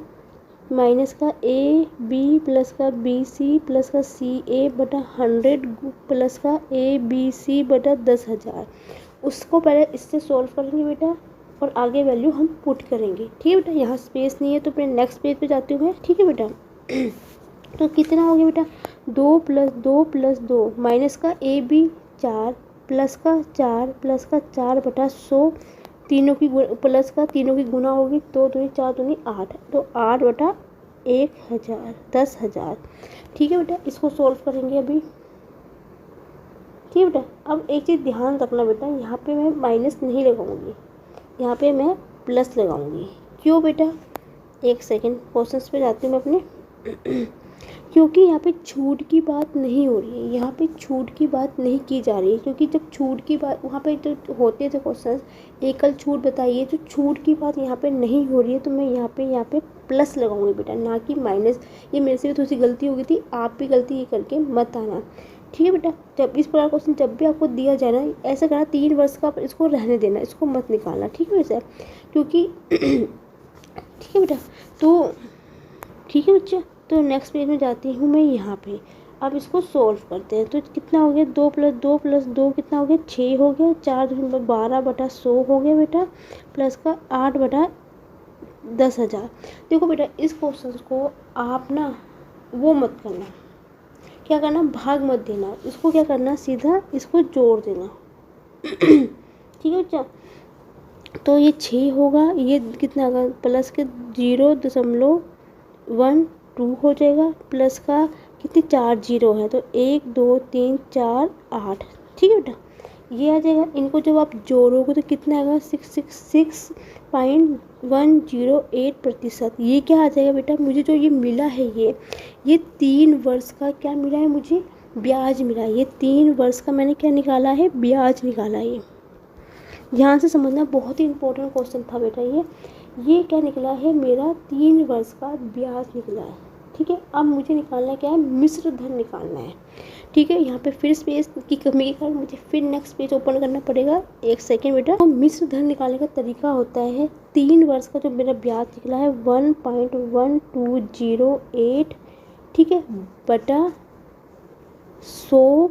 माइनस का a b प्लस का b c प्लस का c a बटा 100 प्लस का a b c बटा 10,000। उसको पहले इससे सॉल्व करेंगे बेटा और आगे वैल्यू हम पुट करेंगे। ठीक है बेटा, यहाँ स्पेस नहीं है तो अपने नेक्स्ट पेज पे जाते हुए। ठीक है बेटा तो कितना हो गया बेटा 2 + 2 + 2 माइनस का a b 4 प्लस का 4 प्लस का 4 बटा 100, तीनों की प्लस का तीनों की गुना होगी, 2 दूनी 4 दूनी 8, तो 8 बटा 1,000 10,000। ठीक है बेटा, इसको सॉल्व करेंगे अभी। ठीक है बेटा, अब एक चीज़ ध्यान रखना बेटा, यहाँ पे मैं माइनस नहीं लगाऊंगी, यहाँ पे मैं प्लस लगाऊंगी। क्यों बेटा, एक सेकेंड क्वेश्चन पे जाती हूँ मैं अपने क्योंकि यहाँ पे छूट की बात नहीं हो रही है, यहाँ पे छूट की बात नहीं की जा रही है, क्योंकि जब छूट की बात वहाँ पे जो होते थे क्वेश्चन एकल छूट बताइए, जो छूट की बात यहाँ पे नहीं हो रही है तो मैं यहाँ पे प्लस लगाऊंगी बेटा, ना कि माइनस। ये मेरे से भी थोड़ी सी गलती हो गई थी, आप भी गलती ये करके मत आना। ठीक है बेटा, जब इस प्रकार क्वेश्चन जब भी आपको दिया जाए ना, ऐसा करना 3 वर्ष का इसको रहने देना, इसको मत निकालना। ठीक है वैसे, क्योंकि ठीक है बेटा, तो ठीक है बच्चा। तो नेक्स्ट पेज में जाती हूँ मैं यहाँ पे। अब इसको सोल्व करते हैं। तो कितना हो गया, 2 + 2 + 2 कितना हो गया, 6 हो गया। 4×12 = 100 हो गया बेटा, प्लस का 8/10,000। देखो बेटा इस क्वेश्चन को आप ना वो मत करना, क्या करना, भाग मत देना, इसको क्या करना, सीधा इसको जोड़ देना। ठीक है बच्चा। तो ये 6 होगा, ये कितना होगा, प्लस के 0.12 हो जाएगा, प्लस का कितनी 4 जीरो है, तो 1 2 3 4 8। ठीक है बेटा, ये आ जाएगा। इनको जब आप जोड़ोगे तो कितना आएगा, 666.108%। ये क्या आ जाएगा बेटा, मुझे जो ये मिला है, ये 3 वर्ष का क्या मिला है, मुझे ब्याज मिला है। ये 3 वर्ष का मैंने क्या निकाला है, ब्याज निकाला है। ध्यान से समझना, बहुत ही इंपॉर्टेंट क्वेश्चन था बेटा ये क्या निकला है, मेरा 3 वर्ष का ब्याज निकला है। ठीक है, अब मुझे निकालना क्या है, मिश्र धन निकालना है। ठीक है, यहाँ पे फिर स्पेस की कमी के कारण मुझे फिर नेक्स्ट पेज ओपन करना पड़ेगा। एक सेकेंड बेटा। तो मिश्र धन निकालने का तरीका होता है, 3 वर्ष का जो मेरा ब्याज निकला है 1.1208, ठीक है, बटा 100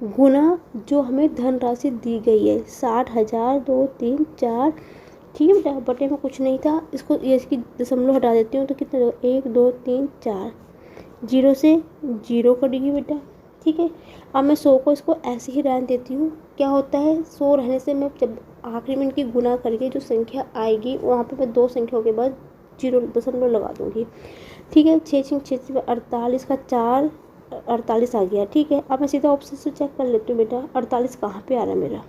गुना जो हमें धनराशि दी गई है 60,000 2 3 4। ठीक है बेटा, बटे में कुछ नहीं था, इसको ये इसकी दशमलव हटा देती हूँ तो कितना 1 2 3 4, जीरो से जीरो कटेगी बेटा। ठीक है, अब मैं 100 को इसको ऐसे ही रहने देती हूँ। क्या होता है, 100 रहने से मैं जब आखिरी में इनकी गुना करके जो संख्या आएगी वहाँ पे मैं 2 संख्याओं के बाद जीरो दशमलव लगा दूँगी। ठीक है, 6 6 6 48 का 4 48 आ गया। ठीक है, अब मैं सीधा ऑप्शन से चेक कर लेती हूँ बेटा 48 कहाँ पे आ रहा है मेरा,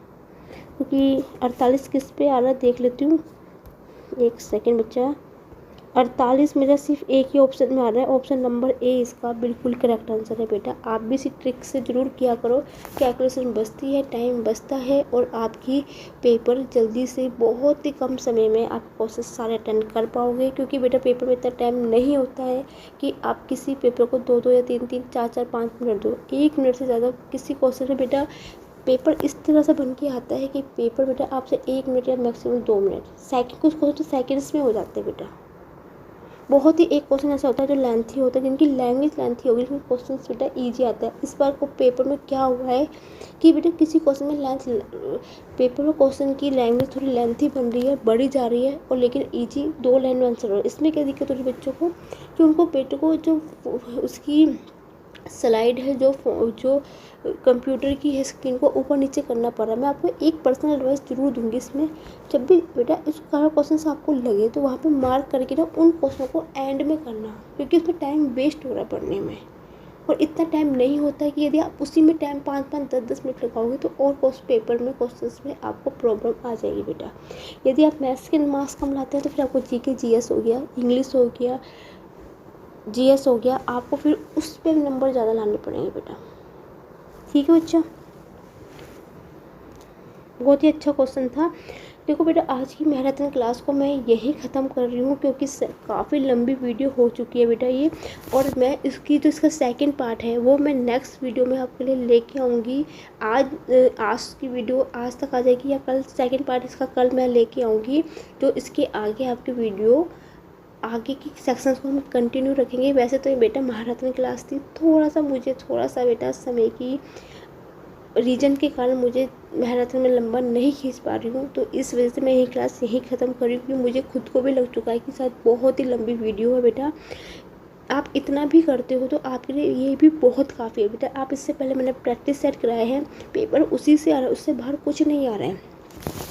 क्योंकि 48 किस पे आ रहा है देख लेती हूँ। एक सेकेंड बच्चा, 48 मेरा सिर्फ एक ही ऑप्शन में आ रहा है, ऑप्शन नंबर ए इसका बिल्कुल करेक्ट आंसर है बेटा। आप भी इसी ट्रिक से ज़रूर किया करो, कैलकुलेशन बचती है, टाइम बचता है और आपकी पेपर जल्दी से बहुत ही कम समय में आप क्वेश्चन सारे अटेंड कर पाओगे। क्योंकि बेटा पेपर में इतना टाइम नहीं होता है कि आप किसी पेपर को 2 या 3 4 5 मिनट दो। 1 मिनट से ज़्यादा किसी क्वेश्चन में बेटा पेपर इस तरह से बन के आता है कि पेपर बेटा आपसे 1 मिनट या मैक्सिमम 2 मिनट, सेकंड कुछ क्वेश्चन तो सेकंड्स में हो जाते हैं बेटा। बहुत ही एक क्वेश्चन ऐसा होता है जो लेंथी होता है, जिनकी लैंग्वेज लेंथी होगी, जिनके क्वेश्चन बेटा इजी आता है। इस बार को पेपर में क्या हुआ है कि बेटा किसी क्वेश्चन में पेपर में क्वेश्चन की लैंग्वेज थोड़ी लेंथी बन रही है, बढ़ी जा रही है, और लेकिन इजी 2 लाइन में आंसर हो रहा है। इसमें क्या दिक्कत हो रही है बच्चों को कि उनको बेटे को जो उसकी स्लाइड है, जो कंप्यूटर की है स्क्रीन को ऊपर नीचे करना पड़ रहा है। मैं आपको एक पर्सनल एडवाइस जरूर दूंगी इसमें, जब भी बेटा इस सारा क्वेश्चन आपको लगे तो वहाँ पे मार्क करके ना उन क्वेश्चनों को एंड में करना, क्योंकि उसमें टाइम वेस्ट हो रहा है पढ़ने में। और इतना टाइम नहीं होता है कि यदि आप उसी में टाइम 5 10 मिनट लगाओगे तो और पेपर में क्वेश्चंस में आपको प्रॉब्लम आ जाएगी बेटा। यदि आप मैथ्स के मार्क्स कम लाते हैं तो फिर आपको जीके जीएस हो गया, इंग्लिश हो गया, जीएस हो गया, आपको फिर उस पर नंबर ज़्यादा लाने पड़ेंगे बेटा। ठीक है बच्चा, बहुत ही अच्छा क्वेश्चन था। देखो बेटा आज की मैराथन क्लास को मैं यहीं ख़त्म कर रही हूँ, क्योंकि काफ़ी लंबी वीडियो हो चुकी है बेटा ये, और मैं इसकी जो इसका सेकंड पार्ट है वो मैं नेक्स्ट वीडियो में आपके लिए लेके आऊँगी। आज की वीडियो आज तक आ जाएगी या कल सेकंड पार्ट इसका कल मैं लेके आऊँगी। तो इसके आगे आपकी वीडियो आगे की सेक्शंस को हम कंटिन्यू रखेंगे। वैसे तो ये बेटा मैराथन क्लास थी, थोड़ा सा बेटा समय की रीजन के कारण मुझे मैराथन में लंबा नहीं खींच पा रही हूँ, तो इस वजह से मैं यही क्लास यहीं ख़त्म कर रही हूँ, क्योंकि मुझे खुद को भी लग चुका है कि शायद बहुत ही लंबी वीडियो है बेटा। आप इतना भी करते हो तो आपके लिए ये भी बहुत काफ़ी है बेटा। आप इससे पहले मैंने प्रैक्टिस सेट कराए हैं, पेपर उसी से आ रहा है, उससे बाहर कुछ नहीं आ रहा है।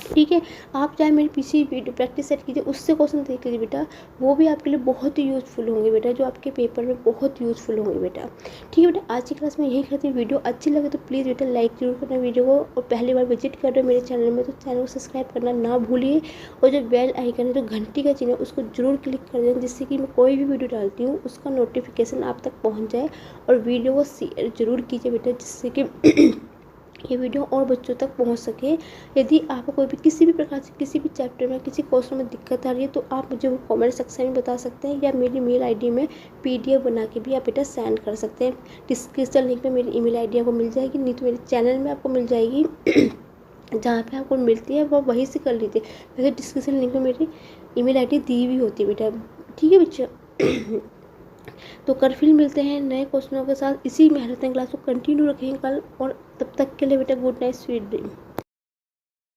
ठीक है, आप चाहे मेरी पीछे वीडियो प्रैक्टिस सेट कीजिए, उससे क्वेश्चन देख लीजिए बेटा, वो भी आपके लिए बहुत ही यूज़फुल होंगे बेटा, जो आपके पेपर में बहुत यूज़फुल होंगे बेटा। ठीक है बेटा, आज की क्लास में यही करती हूँ। वीडियो अच्छी लगे तो प्लीज़ बेटा लाइक जरूर करना वीडियो को, और पहली बार विजिट कर रहे हो मेरे चैनल में तो चैनल को सब्सक्राइब करना ना भूलिए, और जो बेल आइकन है, जो घंटी का चिन्ह है, उसको जरूर क्लिक कर दें, जिससे कि मैं कोई भी वीडियो डालती हूँ उसका नोटिफिकेशन आप तक पहुँच जाए। और वीडियो को शेयर जरूर कीजिए बेटा, जिससे कि ये वीडियो और बच्चों तक पहुंच सके। यदि आपको कोई भी किसी भी प्रकार से किसी भी चैप्टर में किसी क्वेश्चन में दिक्कत आ रही है तो आप मुझे वो कमेंट सेक्शन में बता सकते हैं, या मेरी मेल आईडी में पीडीएफ बना के भी आप बेटा सेंड कर सकते हैं। डिस्क्रिप्शन लिंक में मेरी ईमेल आईडी आपको मिल जाएगी, नहीं तो मेरे चैनल में आपको मिल जाएगी। जहाँ पे आपको मिलती है वो वहीं से कर लीजिए, वैसे डिस्क्रिप्शन लिंक में मेरी ईमेल आईडी दी हुई होती है बेटा। ठीक है बच्चा। तो कल फिर मिलते हैं नए क्वेश्चनों के साथ। इसी मैराथन क्लास को कंटिन्यू रखेंगे कल, और तब तक के लिए बेटा गुड नाइट, स्वीट ड्रीम।